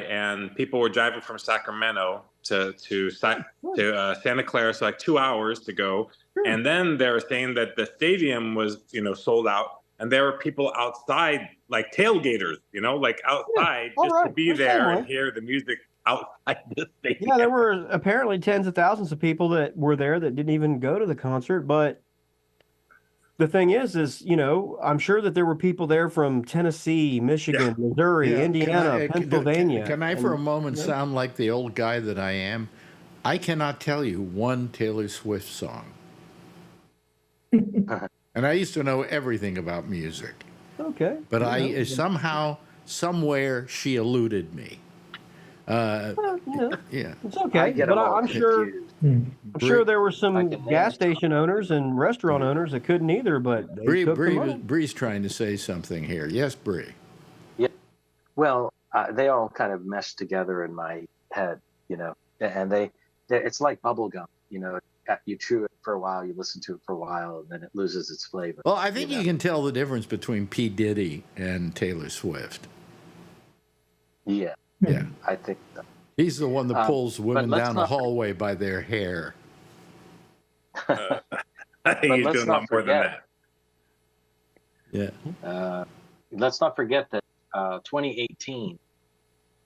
And people were driving from Sacramento to Santa Clara, so like 2 hours to go. Sure. And then they were saying that the stadium was, sold out, and there were people outside, like tailgaters, like outside all just to right. be The same there and way. hear the music outside the stadium. Yeah, there were apparently tens of thousands of people that were there that didn't even go to the concert. But the thing is, I'm sure that there were people there from Tennessee, Michigan, Missouri, Yeah. Indiana, Pennsylvania. Can I for a moment you know, sound like the old guy that I am? I cannot tell you one Taylor Swift song. And I used to know everything about music. Okay. But you know, somehow, somewhere, she eluded me. well, Yeah. it's I okay. get But them all I'm sure. confused. I'm sure there were I some can name gas it. station owners and restaurant owners that couldn't either, but they took the money. Bree's trying to say something here. Yes, Bree. Yeah. Well, they all kind of mesh together in my head, and it's like bubble gum, you chew it for a while, you listen to it for a while, and then it loses its flavor. Well, I think you can tell the difference between P. Diddy and Taylor Swift. Yeah, Yeah. I think so. He's the one that pulls women let's down the not hallway by their hair. I think But he's let's doing a lot not more than forget. Yeah. Let's not forget that 2018,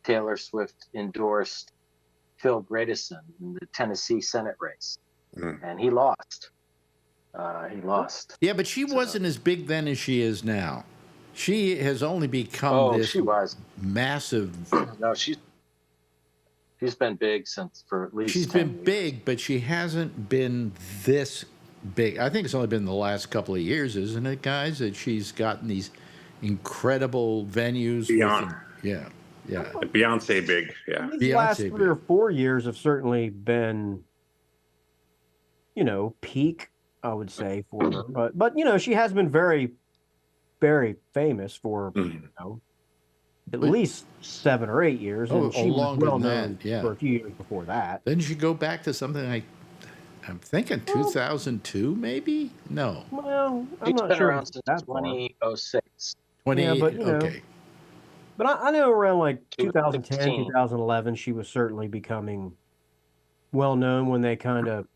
Taylor Swift endorsed Phil Bredesen in the Tennessee Senate race, and he lost. Yeah, but she wasn't as big then as she is now. She has only become this she was. massive. No, she's been big for at least She's 10 been years. big, but she hasn't been this big. I think it's only been the last couple of years, isn't it, guys, that she's gotten these incredible venues. Beyond. Yeah. Beyonce big, yeah. These last 3 or 4 years have certainly been, peak, I would say, for her. But she has been very, very famous for, at least 7 or 8 years. And she was longer well than known that, yeah. for a few years before that. Then she go back to something like, I'm thinking 2002, maybe? No. Well, I'm She's not been sure around it's since that far. 2006. 20, Yeah, but, okay. But I know around like 2010, 2016. 2011, she was certainly becoming well known when they kind of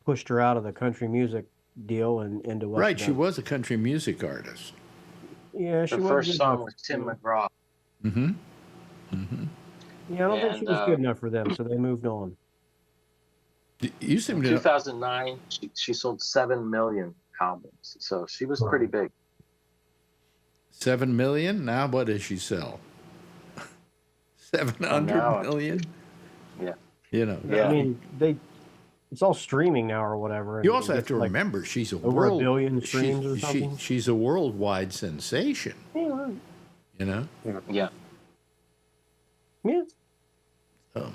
pushed her out of the country music deal and into what. Right, she was a country music artist. Yeah, she The was. first good song enough. was Tim McGraw. Mm-hmm. Mm-hmm. Yeah, I don't think she And, was good enough for them, so they moved on. You seem In to 2009, she sold 7 million albums, so she was pretty big. 7 million. Now what does she sell? 700 million. Yeah. Yeah. I mean, it's all streaming now or whatever. You and also have it's to like remember she's a over a billion streams or something. She's a worldwide sensation. Yeah. Yeah. Yeah. Oh,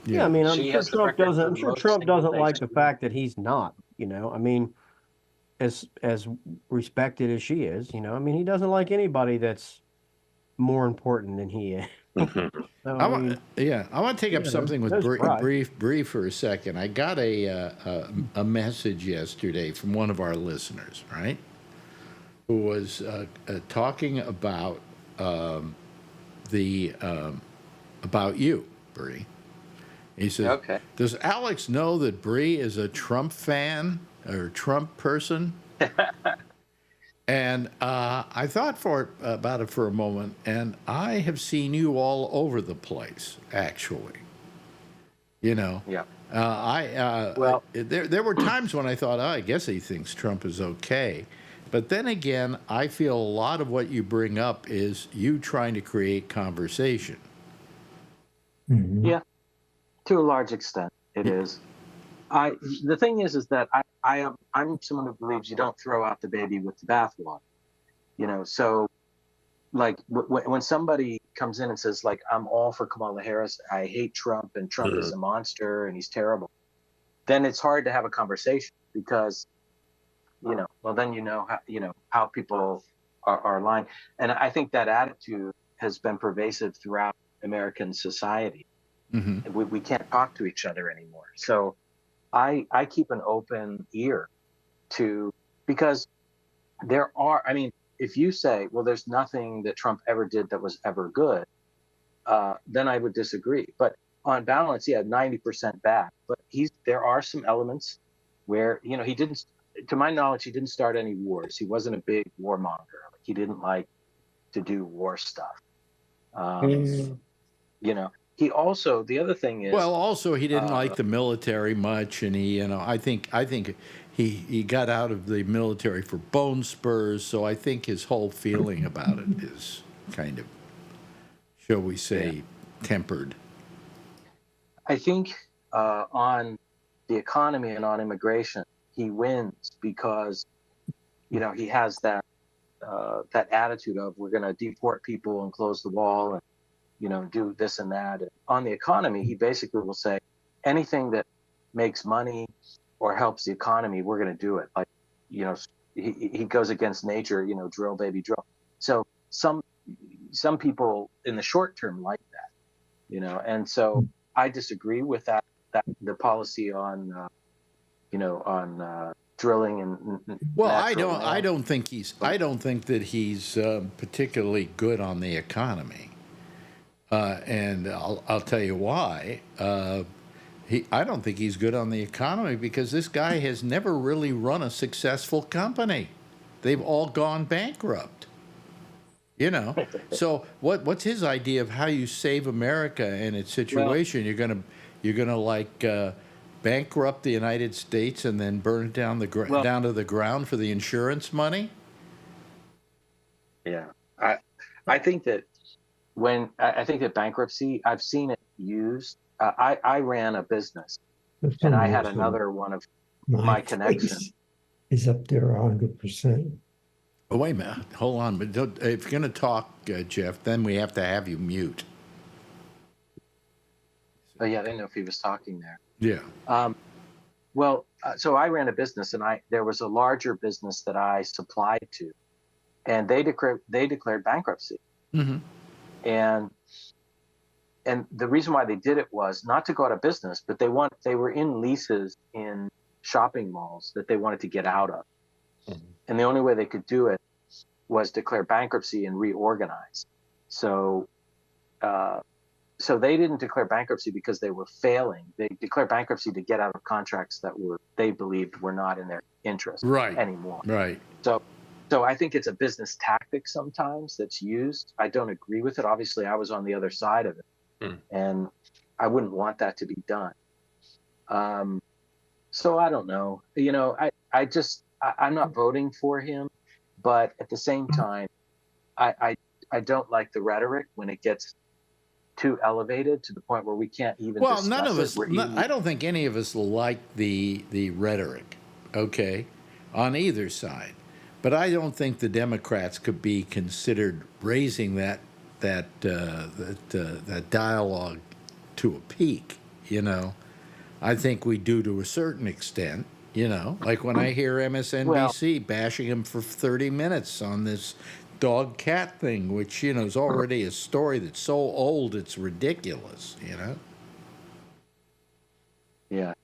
Yeah, I mean, I'm She sure has the Trump record doesn't. for I'm sure most Trump doesn't like the singles. fact that he's not. I mean, as respected as she is, I mean, he doesn't like anybody that's more important than he is. So, I want to take up something with there's pride. Bree for a second. I got a message yesterday from one of our listeners, right, who was talking about about you, Bree. He says, Okay. "Does Alex know that Bree is a Trump fan or Trump person?" And I thought about it for a moment, and I have seen you all over the place, actually. Yeah. Well, there were times when I thought, I guess he thinks Trump is okay. But then again, I feel a lot of what you bring up is you trying to create conversation. Yeah. To a large extent, it is. The thing is that I'm someone who believes you don't throw out the baby with the bathwater. So like when somebody comes in and says like, I'm all for Kamala Harris, I hate Trump and Trump is a monster and he's terrible, then it's hard to have a conversation because, well, then how people are lying. And I think that attitude has been pervasive throughout American society. Mm-hmm. We can't talk to each other anymore. So I keep an open ear because if you say, well, there's nothing that Trump ever did that was ever good, then I would disagree. But on balance, 90% bad. But there are some elements where, he didn't, to my knowledge, he didn't start any wars. He wasn't a big warmonger. Like, he didn't like to do war stuff. You know, he also, the other thing is, Well, also he didn't like the military much, and he, I think he got out of the military for bone spurs. So I think his whole feeling about it is kind of, shall we say, tempered. I think on the economy and on immigration, he wins because, you know, he has that attitude of, we're going to deport people and close the wall and, you know, do this and that. And on the economy, he basically will say anything that makes money or helps the economy, we're going to do it. Like, you know, he goes against nature, you know, drill, baby, drill. So some people in the short term like that, you know, and so I disagree with that the policy on, you know, on drilling and well, I don't think that he's particularly good on the economy. And I'll tell you why. I don't think he's good on the economy because this guy has never really run a successful company. They've all gone bankrupt. You know, so what's his idea of how you save America in its situation? Well, you're gonna like bankrupt the United States and then burn it down down to the ground for the insurance money? Yeah, I think that. I think that bankruptcy, I've seen it used. I ran a business, and I had another one of my connections. Is up there 100%. Oh, wait a minute. Hold on. But if you're going to talk, Jeff, then we have to have you mute. Oh, yeah, I didn't know if he was talking there. Yeah. So I ran a business, and there was a larger business that I supplied to, and they declared bankruptcy. Mm-hmm. And the reason why they did it was not to go out of business, but they were in leases in shopping malls that they wanted to get out of. Mm-hmm. And the only way they could do it was declare bankruptcy and reorganize. So they didn't declare bankruptcy because they were failing. They declared bankruptcy to get out of contracts that they believed were not in their interest anymore. Right. So I think it's a business tactic sometimes that's used. I don't agree with it. Obviously, I was on the other side of it, and I wouldn't want that to be done. So I don't know. You know, I'm not voting for him, but at the same time, I don't like the rhetoric when it gets too elevated to the point where we can't even. Well, none of us. I don't think any of us like the rhetoric. Okay, on either side. But I don't think the Democrats could be considered raising that dialogue to a peak. You know, I think we do to a certain extent. You know, like when I hear MSNBC bashing him for 30 minutes on this dog-cat thing, which, you know, is already a story that's so old it's ridiculous. You know. Yeah,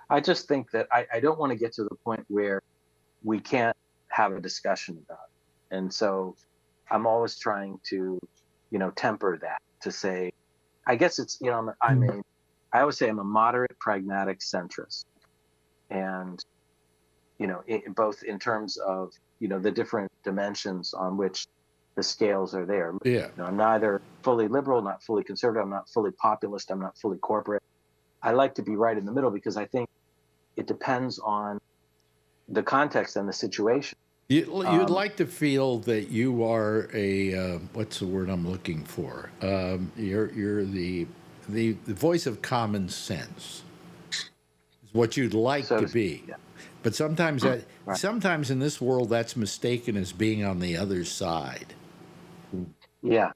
I just think that I don't want to get to the point where we can't have a discussion about it. And so I'm always trying to, you know, temper that to say, I guess it's, you know, I always say I'm a moderate pragmatic centrist. And, you know, both in terms of, you know, the different dimensions on which the scales are there. Yeah. You know, I'm neither fully liberal, not fully conservative. I'm not fully populist. I'm not fully corporate. I like to be right in the middle because I think it depends on the context and the situation. You'd like to feel that you are a what's the word I'm looking for? You're the voice of common sense. Is what you'd like to be, but sometimes sometimes in this world that's mistaken as being on the other side. Yeah,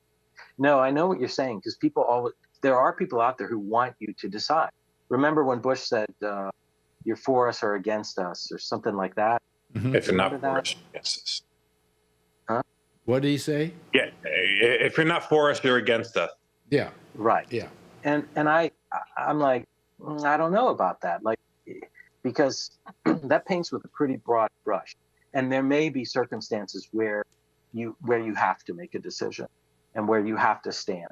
no, I know what you're saying because there are people out there who want you to decide. Remember when Bush said, "You're for us or against us," or something like that. Mm-hmm. If you're not for us, against us. Huh? What did he say? Yeah, if you're not for us, you're against us. Yeah. Right. Yeah. And I'm like, I don't know about that, like, because that paints with a pretty broad brush, and there may be circumstances where you have to make a decision, and where you have to stand.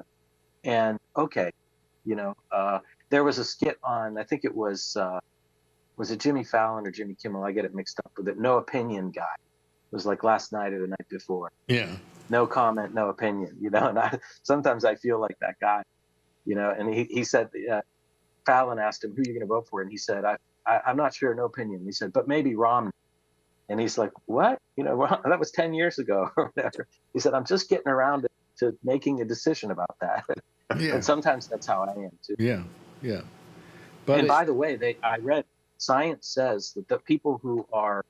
And okay, you know, there was a skit on, I think it was was it Jimmy Fallon or Jimmy Kimmel? I get it mixed up with it. No opinion guy. It was like last night or the night before. Yeah. No comment, no opinion. And sometimes I feel like that guy. And he said, Fallon asked him, who are you going to vote for? And he said, I'm not sure, no opinion. He said, but maybe Romney. And he's like, what? That was 10 years ago or whatever. He said, I'm just getting around to making a decision about that. Yeah. And sometimes that's how I am too. Yeah. Yeah. But And by the way, I read science says that the people who are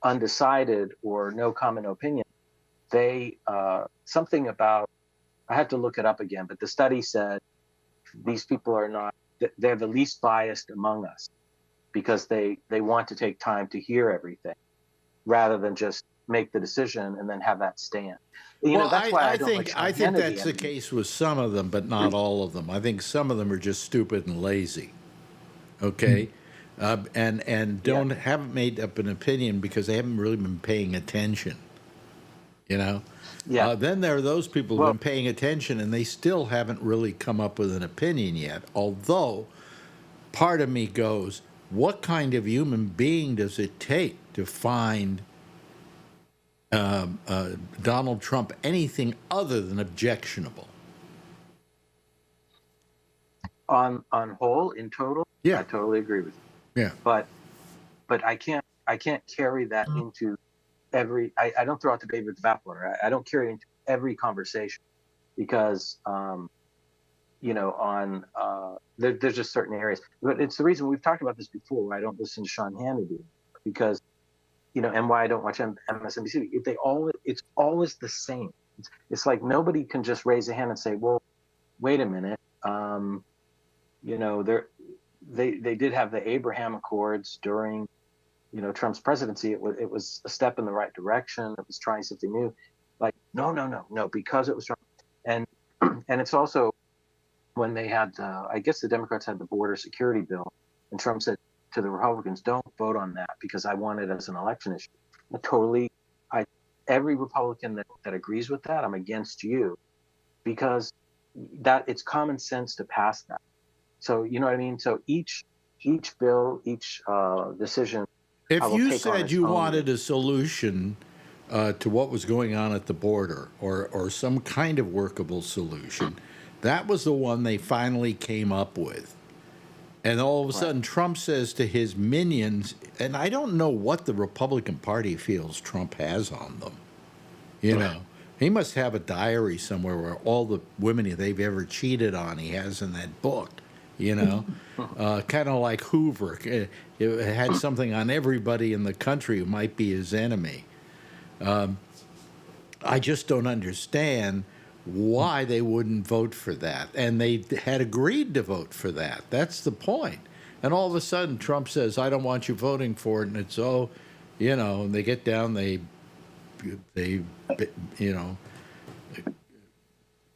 undecided or no comment, no opinion, they something about, I have to look it up again, but the study said these people are not, they're the least biased among us because they want to take time to hear everything rather than just make the decision and then have that stand. That's why I think that's the case with some of them, but not all of them. I think some of them are just stupid and lazy. Okay. And haven't made up an opinion because they haven't really been paying attention. Yeah. Then there are those people who've been paying attention and they still haven't really come up with an opinion yet. Although part of me goes, what kind of human being does it take to find Donald Trump anything other than objectionable? On whole, in total, Yeah. I totally agree with you. Yeah. But I can't carry that into every. I don't throw out the baby with the bathwater. I don't carry it into every conversation because there's just certain areas. But it's the reason we've talked about this before. Why I don't listen to Sean Hannity because and why I don't watch MSNBC. It's always the same. It's like nobody can just raise a hand and say, well, wait a minute. They did have the Abraham Accords during, Trump's presidency. It was a step in the right direction. It was trying something new. Like, no, because it was Trump. And it's also when they had, I guess the Democrats had the border security bill, and Trump said to the Republicans, don't vote on that because I want it as an election issue. Every Republican that agrees with that, I'm against you because that it's common sense to pass that. So, you know what I mean? So each bill, each decision. If you said you wanted a solution to what was going on at the border or some kind of workable solution, that was the one they finally came up with. And all of a sudden, Trump says to his minions, and I don't know what the Republican Party feels Trump has on them. He must have a diary somewhere where all the women they've ever cheated on he has in that book. Kind of like Hoover. It had something on everybody in the country who might be his enemy. I just don't understand why they wouldn't vote for that. And they had agreed to vote for that. That's the point. And all of a sudden, Trump says, I don't want you voting for it. And it's, and they get down, they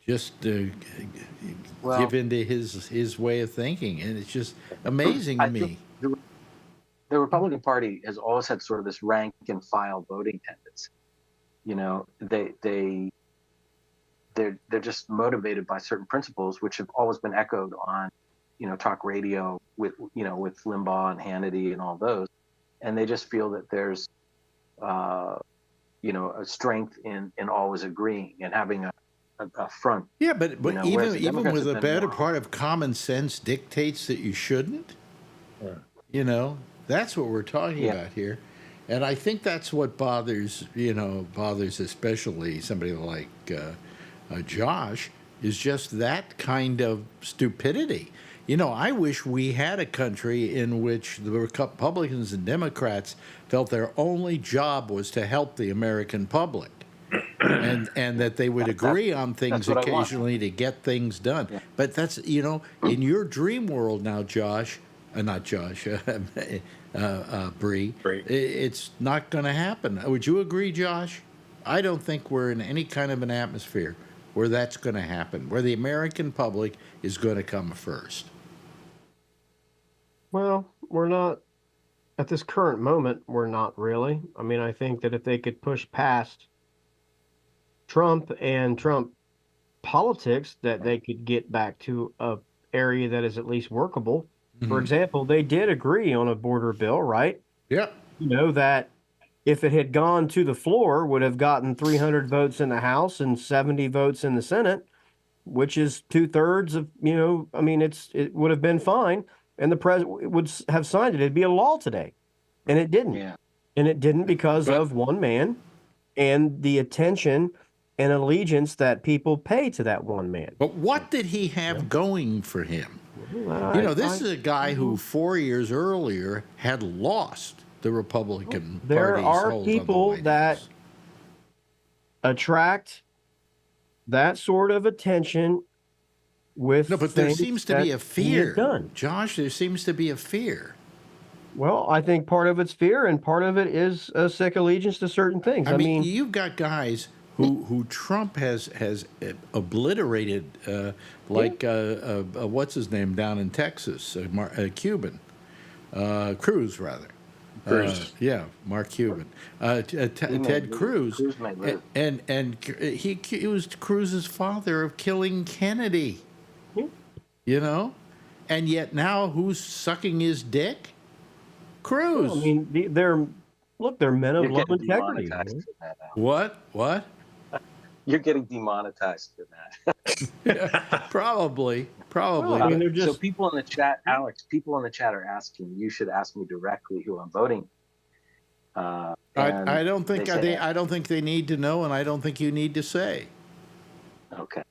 just give into his way of thinking. And it's just amazing to me. The Republican Party has always had sort of this rank and file voting tendency. They're just motivated by certain principles, which have always been echoed on, talk radio with Limbaugh and Hannity and all those. And they just feel that there's, a strength in always agreeing and having a front. Yeah, but even with a better part of common sense dictates that you shouldn't. That's what we're talking about here. And I think that's what bothers especially somebody like Josh, is just that kind of stupidity. I wish we had a country in which the Republicans and Democrats felt their only job was to help the American public. And that they would agree on things occasionally to get things done. Yeah. But that's, in your dream world now, Josh, not Josh, Bree, it's not going to happen. Would you agree, Josh? I don't think we're in any kind of an atmosphere where that's going to happen, where the American public is going to come first. Well, we're not, at this current moment, we're not really. I mean, I think that if they could push past Trump and Trump politics, that they could get back to a area that is at least workable. For example, they did agree on a border bill, right? Yep. You know, that if it had gone to the floor, would have gotten 300 votes in the House and 70 votes in the Senate, which is 2/3 of, I mean, it would have been fine, and the president would have signed it. It'd be a law today, and it didn't. Yeah. And it didn't because But- of one man and the attention and allegiance that people pay to that one man. But what did he have going for him? Well, This is a guy who 4 years earlier had lost the Republican there Party's are hold on the people White that House. attract that sort of attention with No, but there things seems to be that a he had fear. done. Josh, there seems to be a fear. Well, I think part of it's fear, and part of it is a sick allegiance to certain things. I mean, you've got guys who Trump has obliterated, what's his name down in Texas, Cuban, Cruz rather. Cruz. Mark Cuban, Ted Cruz, Cruz might live. and he accused Cruz's father of killing Kennedy. Yeah. And yet now who's sucking his dick? Cruz. Well, I mean, they're men of You're love getting integrity. demonetized for that, Al. What? You're getting demonetized for that. Probably. Well, I mean, they're So just people in the chat, Alex, people in the chat are asking, you should ask me directly who I'm voting. I And don't think they say, I don't think they need to know, and I don't think you need to say. okay.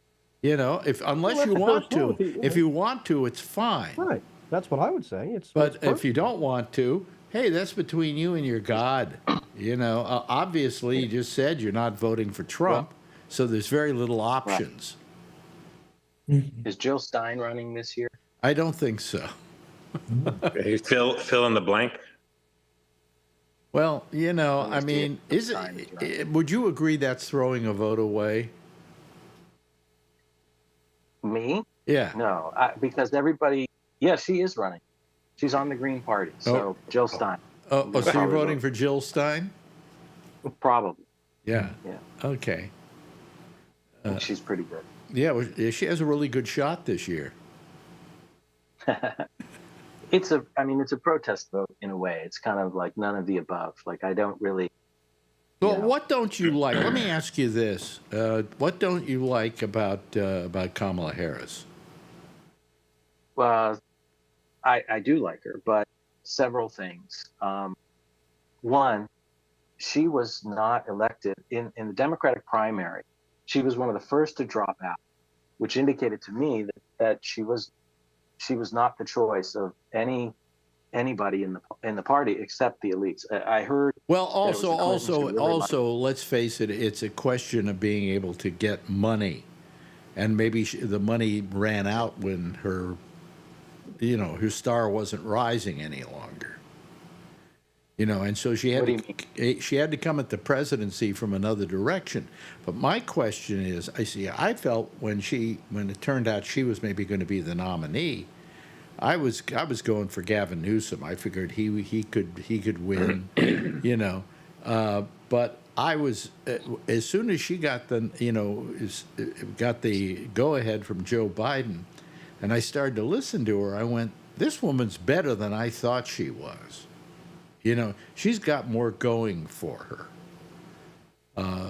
Unless you Well, want that's to. fine. If you want to, it's fine. right. That's what I would say. It's But it's if you don't want to, hey, that's between you and your God. Obviously, you just said you're not voting for Trump, so there's very little options. Is Jill Stein running this year? I don't think so. Hey, fill in the blank. Well, I mean, would you agree that's throwing a vote away? Me? Yeah. No, because everybody, yeah, she is running. She's on the Green Party. So Jill Stein. So you're Probably voting vote. for Jill Stein? Probably. Yeah. Yeah. Okay. She's pretty good. Yeah, well, she has a really good shot this year. It's a protest vote in a way. It's kind of like none of the above. Like I don't really. Well, what don't you like? Let me ask you this: what don't you like about Kamala Harris? Well, I do like her, but several things. One, she was not elected in the Democratic primary. She was one of the first to drop out, which indicated to me that she was not the choice of anybody in the party except the elites. I heard. Well, there was a Clinton who really also, let's face it, it's a question of being able to get money, and maybe the money ran out when her star wasn't rising any longer. And so she had to come at the presidency from another direction. But my question is, I felt when it turned out she was maybe going to be the nominee, I was going for Gavin Newsom. I figured he could win, But I was as soon as she got the go ahead from Joe Biden, and I started to listen to her. I went, this woman's better than I thought she was. She's got more going for her.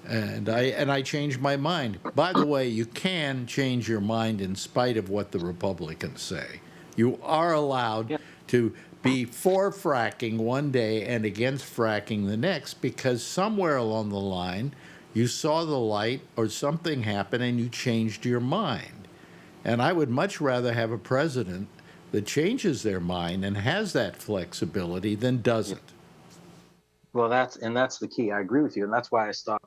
And I changed my mind. By the way, you can change your mind in spite of what the Republicans say. You are allowed to be for fracking one day and against fracking the next, because somewhere along the line you saw the light or something happened and you changed your mind. And I would much rather have a president that changes their mind and has that flexibility than doesn't. Well, that's the key. I agree with you, and that's why I stopped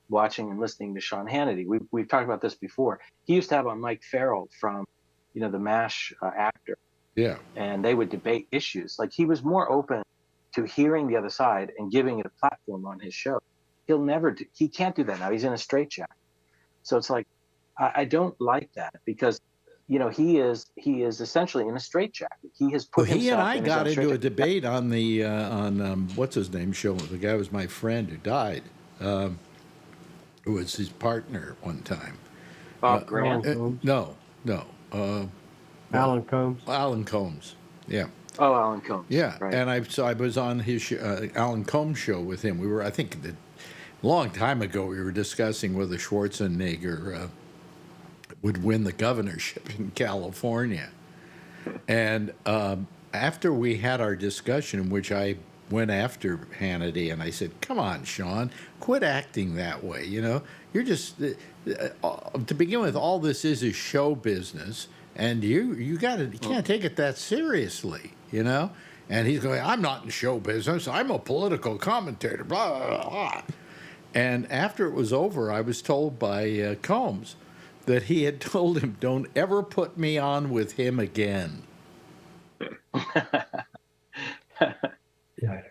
watching and listening to Sean Hannity. We've talked about this before. He used to have on Mike Farrell from, the MASH actor. Yeah. And they would debate issues. Like he was more open to hearing the other side and giving it a platform on his show. He can't do that now. He's in a straitjacket. So it's like, I don't like that because he is essentially in a straitjacket. He has put himself. He and I in got his own into a straitjacket. debate on the what's his name show. The guy was my friend who died, who was his partner at one time. Bob Grant. No. Alan Combs. Alan Combs. Yeah. Oh, Alan Combs. Yeah, Right. and I was on his Alan Combs show with him. We were, I think, a long time ago. We were discussing whether Schwarzenegger would win the governorship in California, and after we had our discussion, in which I went after Hannity, and I said, "Come on, Sean, quit acting that way. You know, you're just to begin with. All this is show business, and you can't take it that seriously. You know." And he's going, "I'm not in show business. I'm a political commentator." Blah blah blah. And after it was over, I was told by Combs that he had told him, "Don't ever put me on with him again."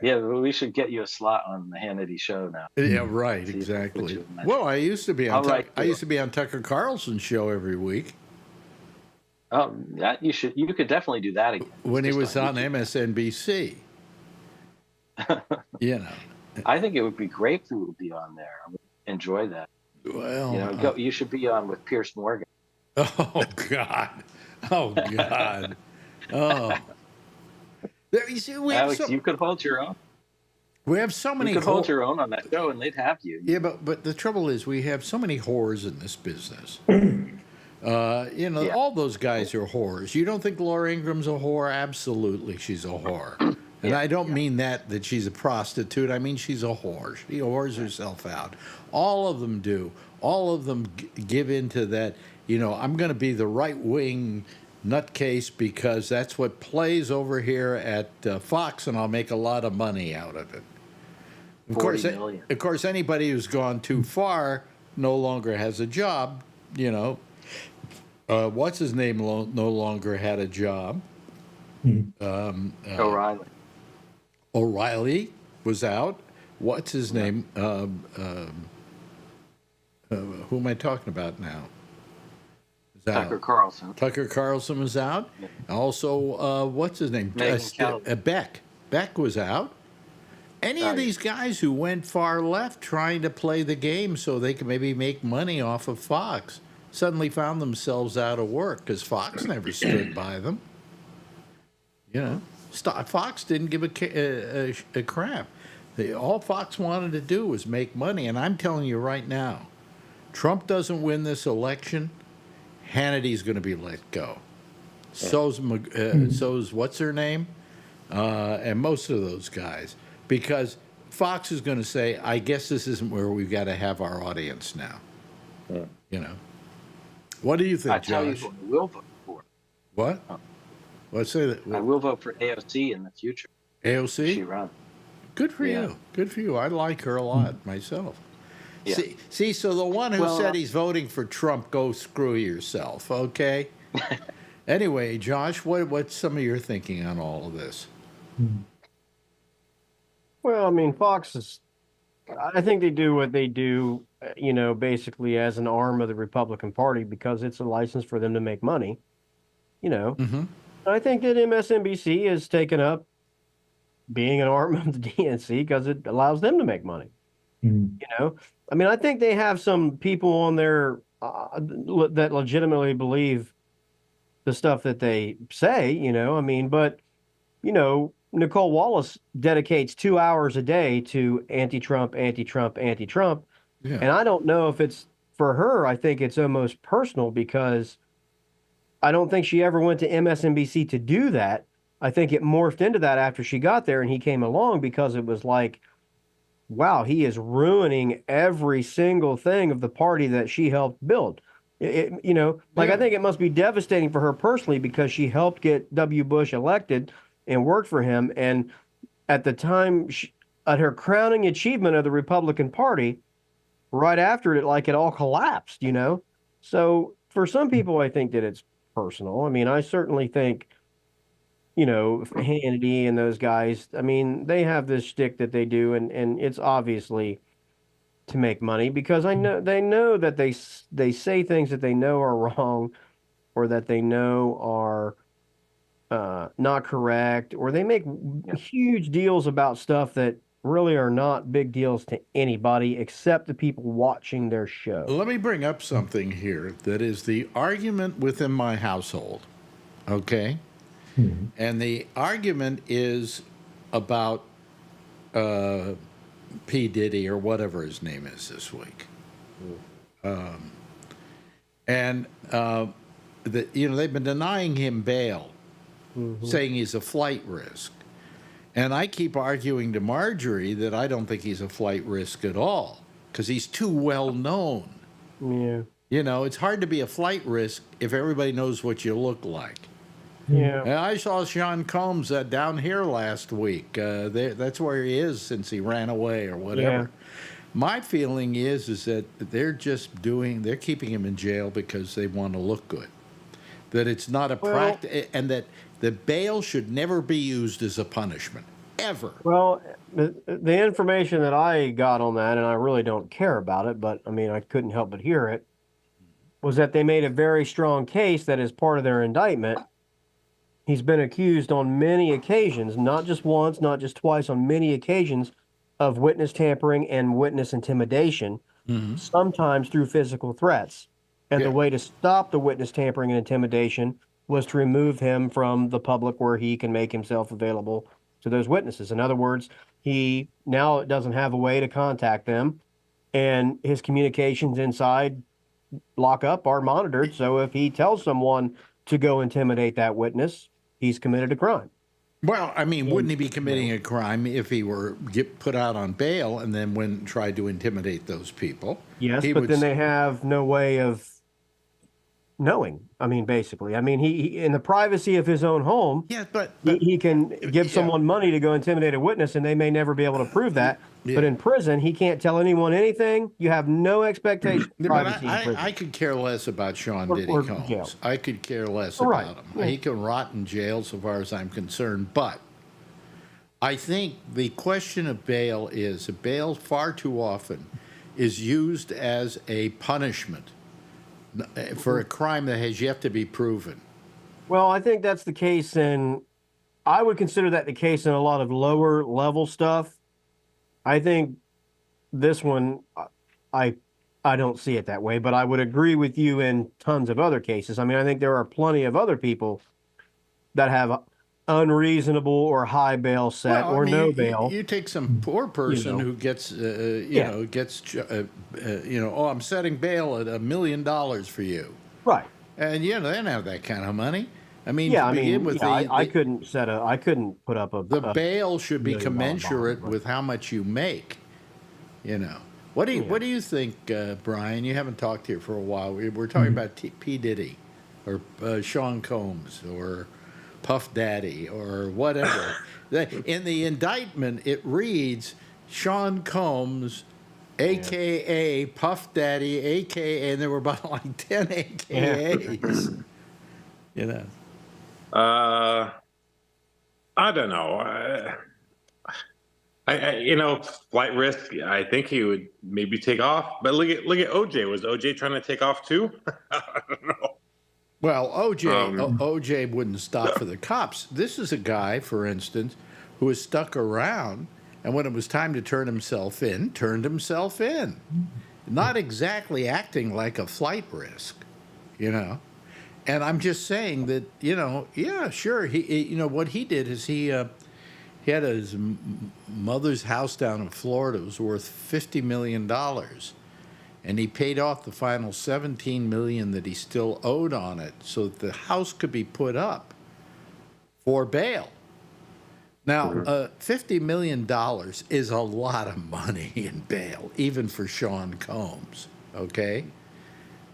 Yeah, well, we should get you a slot on the Hannity show now. Yeah, right, See if we can put exactly. you in that. Well, I used to be on I'll Tucker Carlson's show every week Oh, that you should. You could definitely do that again. when he Just was on YouTube. MSNBC. You know. I think it would be great for you to be on there. I would enjoy that. Well, You know, you should be on with Pierce Morgan. oh God, oh God, oh. There, you see, Alex, you could hold your own. we have so many. You could hold your own on that show, and they'd have you. Yeah, but the trouble is, we have so many whores in this business. You know, Yeah. all those guys are whores. You don't think Laura Ingram's a whore? Absolutely, she's a whore. And I don't mean that she's a prostitute. I mean she's a whore. She whores herself out. All of them do. All of them give into that, you know, I'm going to be the right-wing nutcase because that's what plays over here at Fox, and I'll make a lot of money out of it. Of 40 course, million. of course, anybody who's gone too far no longer has a job, you know. What's his name no longer had a job. O'Reilly. O'Reilly was out. What's his name? Who am I talking about now? Is out. Tucker Carlson. Tucker Carlson was out. Yeah. Also, what's his name? Megyn Kelly. Beck. Beck was out. Any of Right. these guys who went far left trying to play the game so they could maybe make money off of Fox suddenly found themselves out of work because Fox never stood by them. You know, Fox didn't give a crap. All Fox wanted to do was make money. And I'm telling you right now, Trump doesn't win this election, Hannity's going to be let go. So's what's her name? And most of those guys. Because Fox is going to say, I guess this isn't where we've got to have our audience now. Yeah. You know. What do you think, I tell you Josh? what, I will vote for. What? Let's say that. I will vote for AOC in the future. if She AOC? runs. Good for Yeah. you. Good for you. I like her a lot myself. Yeah. See, so the one who Well, said he's voting for Trump, go screw yourself, okay? Anyway, Josh, what's some of your thinking on all of this? Well, I mean, Fox is. I think they do what they do, you know, basically as an arm of the Republican Party because it's a license for them to make money. You know, Mm-hmm. I think that MSNBC has taken up being an arm of the DNC because it allows them to make money. You know, I mean, I think they have some people on there that legitimately believe the stuff that they say, you know, I mean, but, you know, Nicole Wallace dedicates 2 hours a day to anti-Trump, anti-Trump, anti-Trump. Yeah. And I don't know if it's for her. I think it's almost personal because I don't think she ever went to MSNBC to do that. I think it morphed into that after she got there and he came along because it was like, wow, he is ruining every single thing of the party that she helped build. You know, like Yeah. I think it must be devastating for her personally because she helped get W. Bush elected and worked for him. And at the time, at her crowning achievement of the Republican Party, right after it, like it all collapsed, you know? So for some people, I think that it's personal. I mean, I certainly think, you know, Hannity and those guys, I mean, they have this shtick that they do, and it's obviously to make money because they know that they say things that they know are wrong or that they know are not correct, or they make huge deals about stuff that really are not big deals to anybody except the people watching their show. Let me bring up something here that is the argument within my household. Okay? And the argument is about P. Diddy or whatever his name is this week. They've been denying him bail, saying he's a flight risk. And I keep arguing to Marjorie that I don't think he's a flight risk at all because he's too well known. Yeah. You know, it's hard to be a flight risk if everybody knows what you look like. Yeah. And I saw Sean Combs down here last week. That's where he is since he ran away or whatever. Yeah. My feeling is that they're keeping him in jail because they want to look good. That it's not a practice, and that the bail should never be used as a punishment, ever. Well, the information that I got on that, and I really don't care about it, but I mean, I couldn't help but hear it, was that they made a very strong case that as part of their indictment, he's been accused on many occasions, not just once, not just twice, on many occasions, of witness tampering and witness intimidation, sometimes through physical threats. And the way to stop the witness tampering and intimidation was to remove him from the public where he can make himself available to those witnesses. In other words, he now doesn't have a way to contact them, and his communications inside lockup are monitored. So if he tells someone to go intimidate that witness, he's committed a crime. Well, I mean, wouldn't he be committing a crime if he were put out on bail and then went and tried to intimidate those people? Yes, but then they have no way of knowing. I mean, basically, I mean, he in the privacy of his own home, but he can give someone money to go intimidate a witness, and they may never be able to prove that. But in prison, he can't tell anyone anything. You have no expectation of privacy in prison. I could care less about Sean Diddy Combs. I could care less about him. Yeah. He can rot in jail so far as I'm concerned. But I think the question of bail is bail far too often is used as a punishment for a crime that has yet to be proven. Well, I think that's the case I would consider that the case in a lot of lower level stuff. I think this one, I don't see it that way, but I would agree with you in tons of other cases. I mean, I think there are plenty of other people that have unreasonable or high bail set no bail. You take some poor person who gets, I'm setting bail at $1 million for you. Right. And, they don't have that kind of money. I mean, I couldn't put up the bail should be commensurate with how much you make. What do you think, Brian? You haven't talked here for a while. We're talking about P. Diddy, or Sean Combs, or Puff Daddy, or whatever. In the indictment, it reads Sean Combs, a.k.a. Puff Daddy, a.k.a. and there were about like 10 a.k.a.s. I don't know. Flight risk. I think he would maybe take off. But look at OJ. Was OJ trying to take off too? I don't know. Well, OJ wouldn't stop for the cops. This is a guy, for instance, who was stuck around, and when it was time to turn himself in, turned himself in. Not exactly acting like a flight risk, And I'm just saying that, sure. He what he did is he had his mother's house down in Florida. It was worth $50 million. And he paid off the final $17 million that he still owed on it so that the house could be put up for bail. Now, $50 million is a lot of money in bail, even for Sean Combs, okay?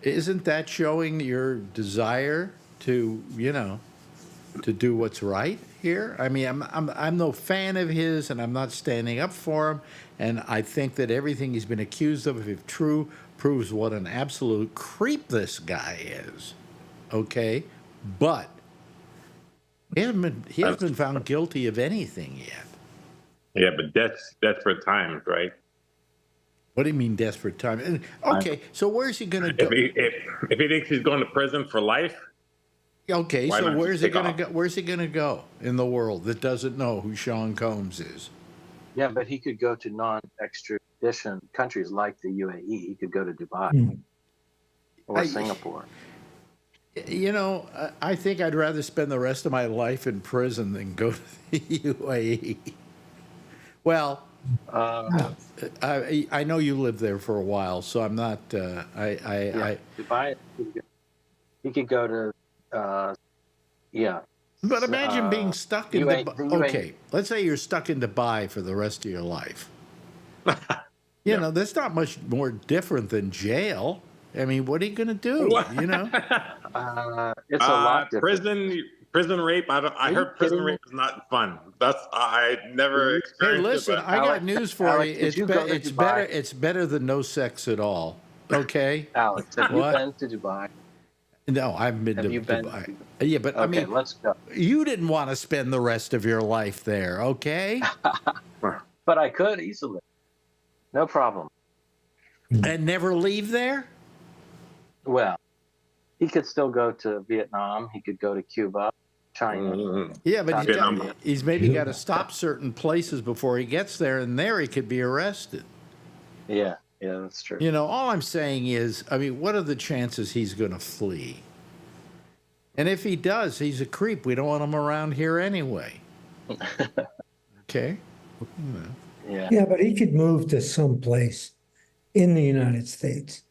Isn't that showing your desire to, to do what's right here? I mean, I'm no fan of his, and I'm not standing up for him. And I think that everything he's been accused of, if true, proves what an absolute creep this guy is. Okay, but he hasn't been found guilty of anything yet. Yeah, but desperate times, right? What do you mean desperate time? Okay, so where's he going to go? If he thinks he's going to prison for life. Okay, so where's he going to go? Where's he going to go in the world that doesn't know who Sean Combs is? Yeah, but he could go to non-extradition countries like the UAE. He could go to Dubai or Singapore. You know, I think I'd rather spend the rest of my life in prison than go to the UAE. Well, Uh, I know you lived there for a while, so I'm not. yeah, Dubai. You could go to, yeah. But imagine being stuck in UAE, Dubai. the UAE. Okay, let's say you're stuck in Dubai for the rest of your life. You know, that's not much more different than jail. I mean, what are you going to do? You know? It's a lot different. Prison rape. I you heard prison kidding me? rape is not fun. I never Hey, experienced listen, it. I got Alex, news for Alex, you. did It's you go to it's Dubai? better. It's better than no sex at all. Okay. Alex, have you What? been to Dubai? No, I've been Have to you been Dubai. to- Yeah, but I Okay, mean, let's go. you didn't want to spend the rest of your life there, okay? But I could easily. No problem. And never leave there? Well, he could still go to Vietnam. He could go to Cuba, China. Mm. Yeah, but Vietnam. he's maybe got to stop certain places before he gets there, and there he could be arrested. Yeah, that's true. You know, all I'm saying is, I mean, what are the chances he's going to flee? And if he does, he's a creep. We don't want him around here anyway. Okay? Yeah. Yeah, but he could move to some place in the United States,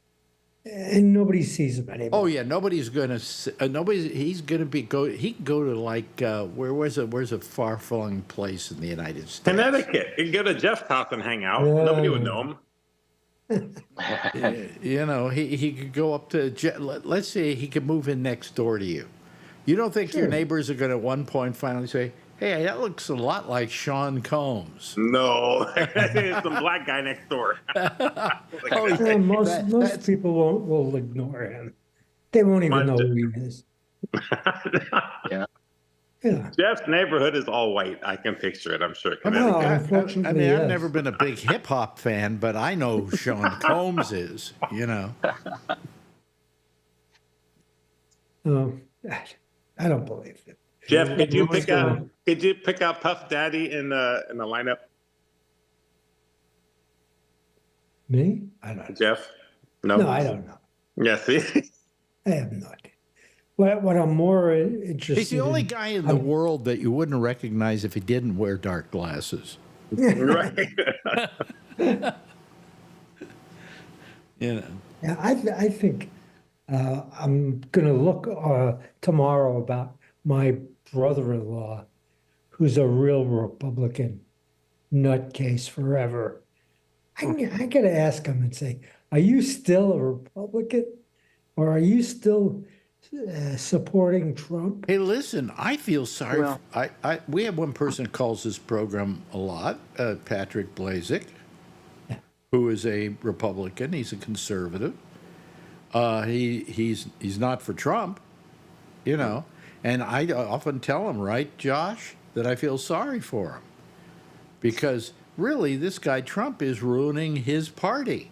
and nobody sees him anymore. Oh yeah, nobody's gonna. He's gonna be go. He can go to like where's a far flung place in the United States? Connecticut. You can go to Jeff's house and hang out. Yeah. Nobody would know him. You know, he could go up to. Let's say he could move in next door to you. You don't think your Sure. neighbors are going to at one point finally say, "Hey, that looks a lot like Sean Combs." No, it's some black guy next door. Oh, Yeah, most that's- people will ignore him. They won't even know who he is. Yeah. Yeah. Jeff's neighborhood is all white. I can picture it. I'm sure. Well, Connecticut. unfortunately, I mean, I've yes. never been a big hip hop fan, but I know who Sean Combs is. You know. I don't believe it. Jeff, could you What's pick out? going on? Could you pick out Puff Daddy in the lineup? Me? I don't know. Jeff? No. No, I don't know. Yeah. See. I have no idea. What I'm more interested He's the only in, guy in the world that you wouldn't recognize if he didn't wear dark glasses. Right. You know. Yeah, I think I'm going to look tomorrow about my brother-in-law, who's a real Republican nutcase forever. I got to ask him and say, are you still a Republican? Or are you still supporting Trump? Hey, listen, I feel sorry. Well- We have one person who calls this program a lot, Patrick Blazik, who is a Republican. He's a conservative. He's not for Trump, you know. And I often tell him, right, Josh, that I feel sorry for him. Because really, this guy Trump is ruining his party,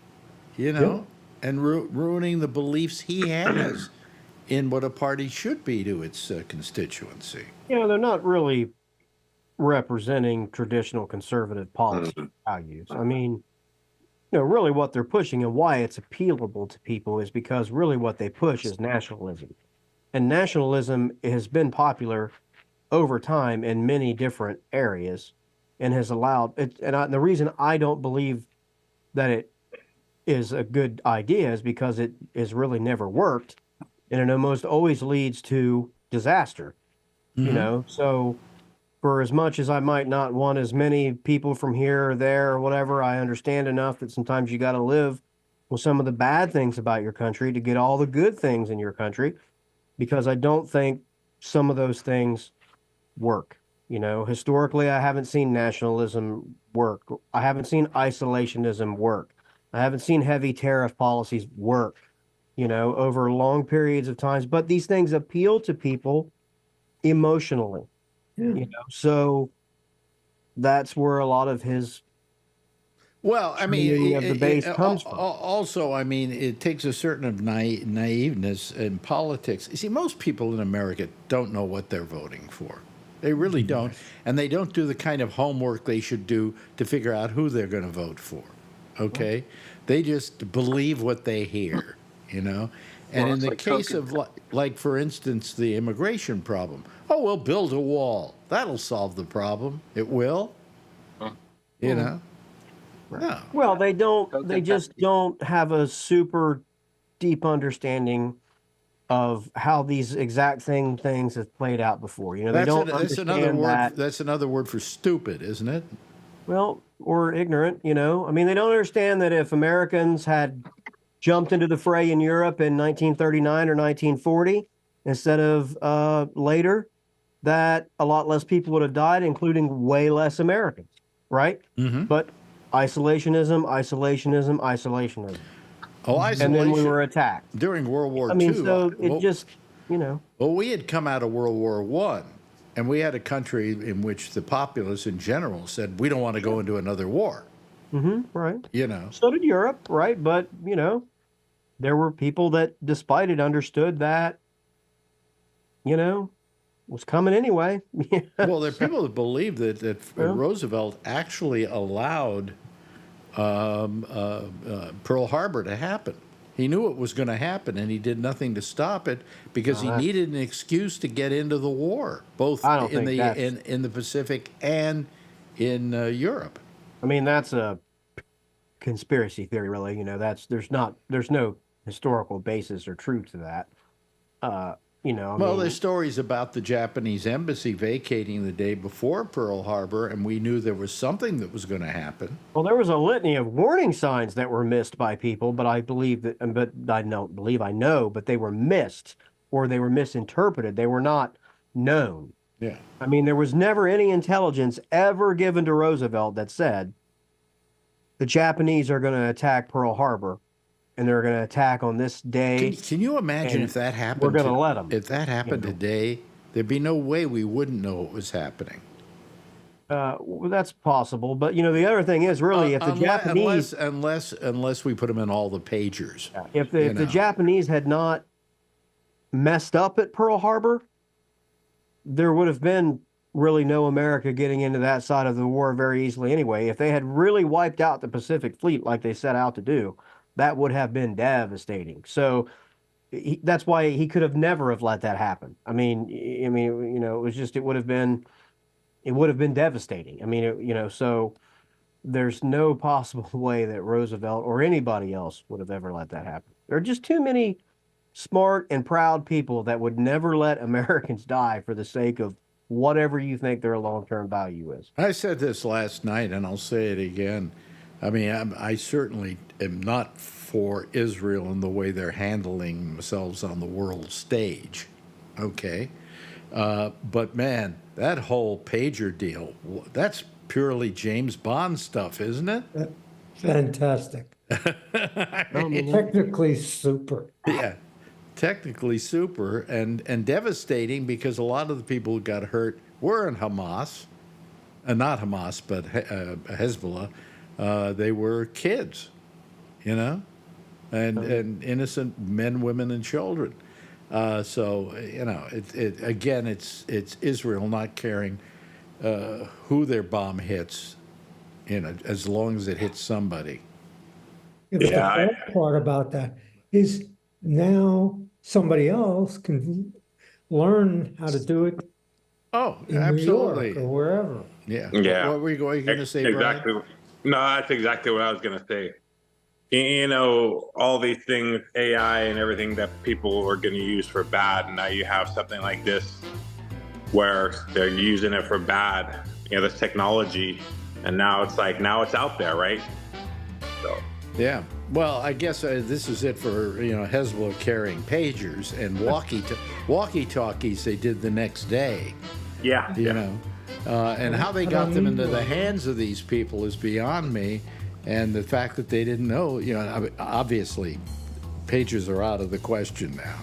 you know, and ruining the beliefs he has in what a party should be to its constituency. You know, they're not really representing traditional conservative policy values. I mean, you know, really what they're pushing and why it's appealable to people is because really what they push is nationalism. And nationalism has been popular over time in many different areas and has allowed it. And the reason I don't believe that it is a good idea is because it has really never worked. And it almost always leads to disaster, you know? So for as much as I might not want as many people from here or there or whatever, I understand enough that sometimes you got to live with some of the bad things about your country to get all the good things in your country, because I don't think some of those things work. You know, historically, I haven't seen nationalism work. I haven't seen isolationism work. I haven't seen heavy tariff policies work, you know, over long periods of times. But these things appeal to people emotionally, you know. So that's where a lot of his Well, I mean, community of the base comes from. Also, I mean, it takes a certain of naiveness in politics. You see, most people in America don't know what they're voting for. They really don't, and they don't do the kind of homework they should do to figure out who they're going to vote for. Okay, they just believe what they hear, you know, And Well, in it's the like case cooking. of, like, for instance, the immigration problem, oh, we'll build a wall. That'll solve the problem. It will, you know? No. Well, they don't. Go They get just that. don't have a super deep understanding of how these exact same things have played out before. You know, they don't That's another understand word. that. That's another word for stupid, isn't it? Well, or ignorant. You know, I mean, they don't understand that if Americans had jumped into the fray in Europe in 1939 or 1940 instead of later, that a lot less people would have died, including way less Americans, right? Mm-hmm. But isolationism, isolationism, isolationism. Oh, And then we isolation. were attacked. During World War I mean, II, so it just, you know. well, we had come out of World War One, and we had a country in which the populace in general said, we don't want to go into another war. Right. You know. So did Europe, right? But, you know, there were people that, despite it, understood that, you know, was coming anyway. Well, there are people that believe that Roosevelt actually allowed Pearl Harbor to happen. He knew it was going to happen, and he did nothing to stop it because he needed an excuse to get into the war, both in the Pacific and in Europe. I mean, that's a conspiracy theory, really. You know, there's no historical basis or truth to that. You know, Well, there's stories about the Japanese embassy vacating the day before Pearl Harbor, and we knew there was something that was going to happen. well, there was a litany of warning signs that were missed by people, but I know, but they were missed or they were misinterpreted. They were not known. Yeah. I mean, there was never any intelligence ever given to Roosevelt that said the Japanese are going to attack Pearl Harbor and they're going to attack on this day. Can you imagine if that happened? We're going to let them. If that happened today, there'd be no way we wouldn't know what was happening. Well, that's possible, but you know, the other thing is really if the Japanese, unless we put them in all the pagers. if the Japanese had not messed up at Pearl Harbor, there would have been really no America getting into that side of the war very easily anyway. If they had really wiped out the Pacific Fleet like they set out to do, that would have been devastating. So that's why he could have never have let that happen. I mean, you know, it was just, it would have been devastating. I mean, you know, so there's no possible way that Roosevelt or anybody else would have ever let that happen. There are just too many smart and proud people that would never let Americans die for the sake of whatever you think their long-term value is. I said this last night, and I'll say it again. I mean, I certainly am not for Israel in the way they're handling themselves on the world stage, okay? But, man, that whole pager deal, that's purely James Bond stuff, isn't it? Fantastic. Technically super. Yeah, technically super and devastating because a lot of the people who got hurt were in Hamas, not Hamas, but Hezbollah. They were kids, you know, and innocent men, women, and children. So you know, it's Israel not caring who their bomb hits, you know, as long as it hits somebody. Yeah, the bad part about that is now somebody else can learn how to do it. Oh, in absolutely, New York or wherever. Yeah. Yeah. What were you going to say, Brian? Exactly. No, that's exactly what I was going to say. You know, all these things, AI and everything that people are going to use for bad, and now you have something like this where they're using it for bad, you know, this technology, and now it's out there, right? So. Yeah. Well, I guess this is it for, you know, Hezbollah carrying pagers and walkie-talkies they did the next day. Yeah. You know. And how they got them into the hands of these people is beyond me. And the fact that they didn't know, you know, obviously, pagers are out of the question now.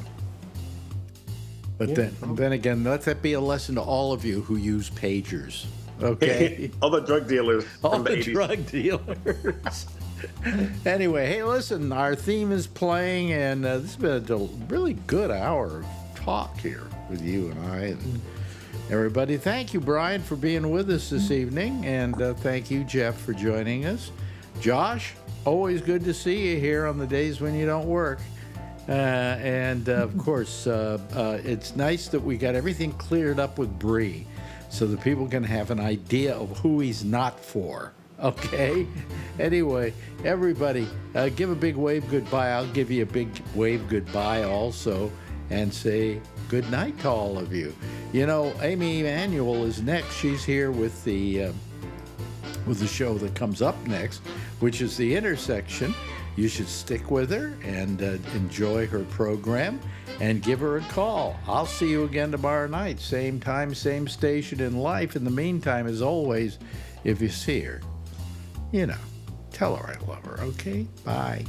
But then again, let that be a lesson to all of you who use pagers. Okay? All the drug dealers. All the drug dealers. Anyway, hey, listen, our theme is playing, and this has been a really good hour of talk here with you and I and everybody. Thank you, Brian, for being with us this evening, and thank you, Jeff, for joining us. Josh, always good to see you here on the days when you don't work. And of course, it's nice that we got everything cleared up with Bree so that people can have an idea of who he's not for. Okay? Anyway, everybody, give a big wave goodbye. I'll give you a big wave goodbye also and say good night to all of you. You know, Amy Emanuel is next. She's here with the show that comes up next, which is The Intersection. You should stick with her and enjoy her program and give her a call. I'll see you again tomorrow night, same time, same station in life. In the meantime, as always, if you see her, you know, tell her I love her, okay? Bye.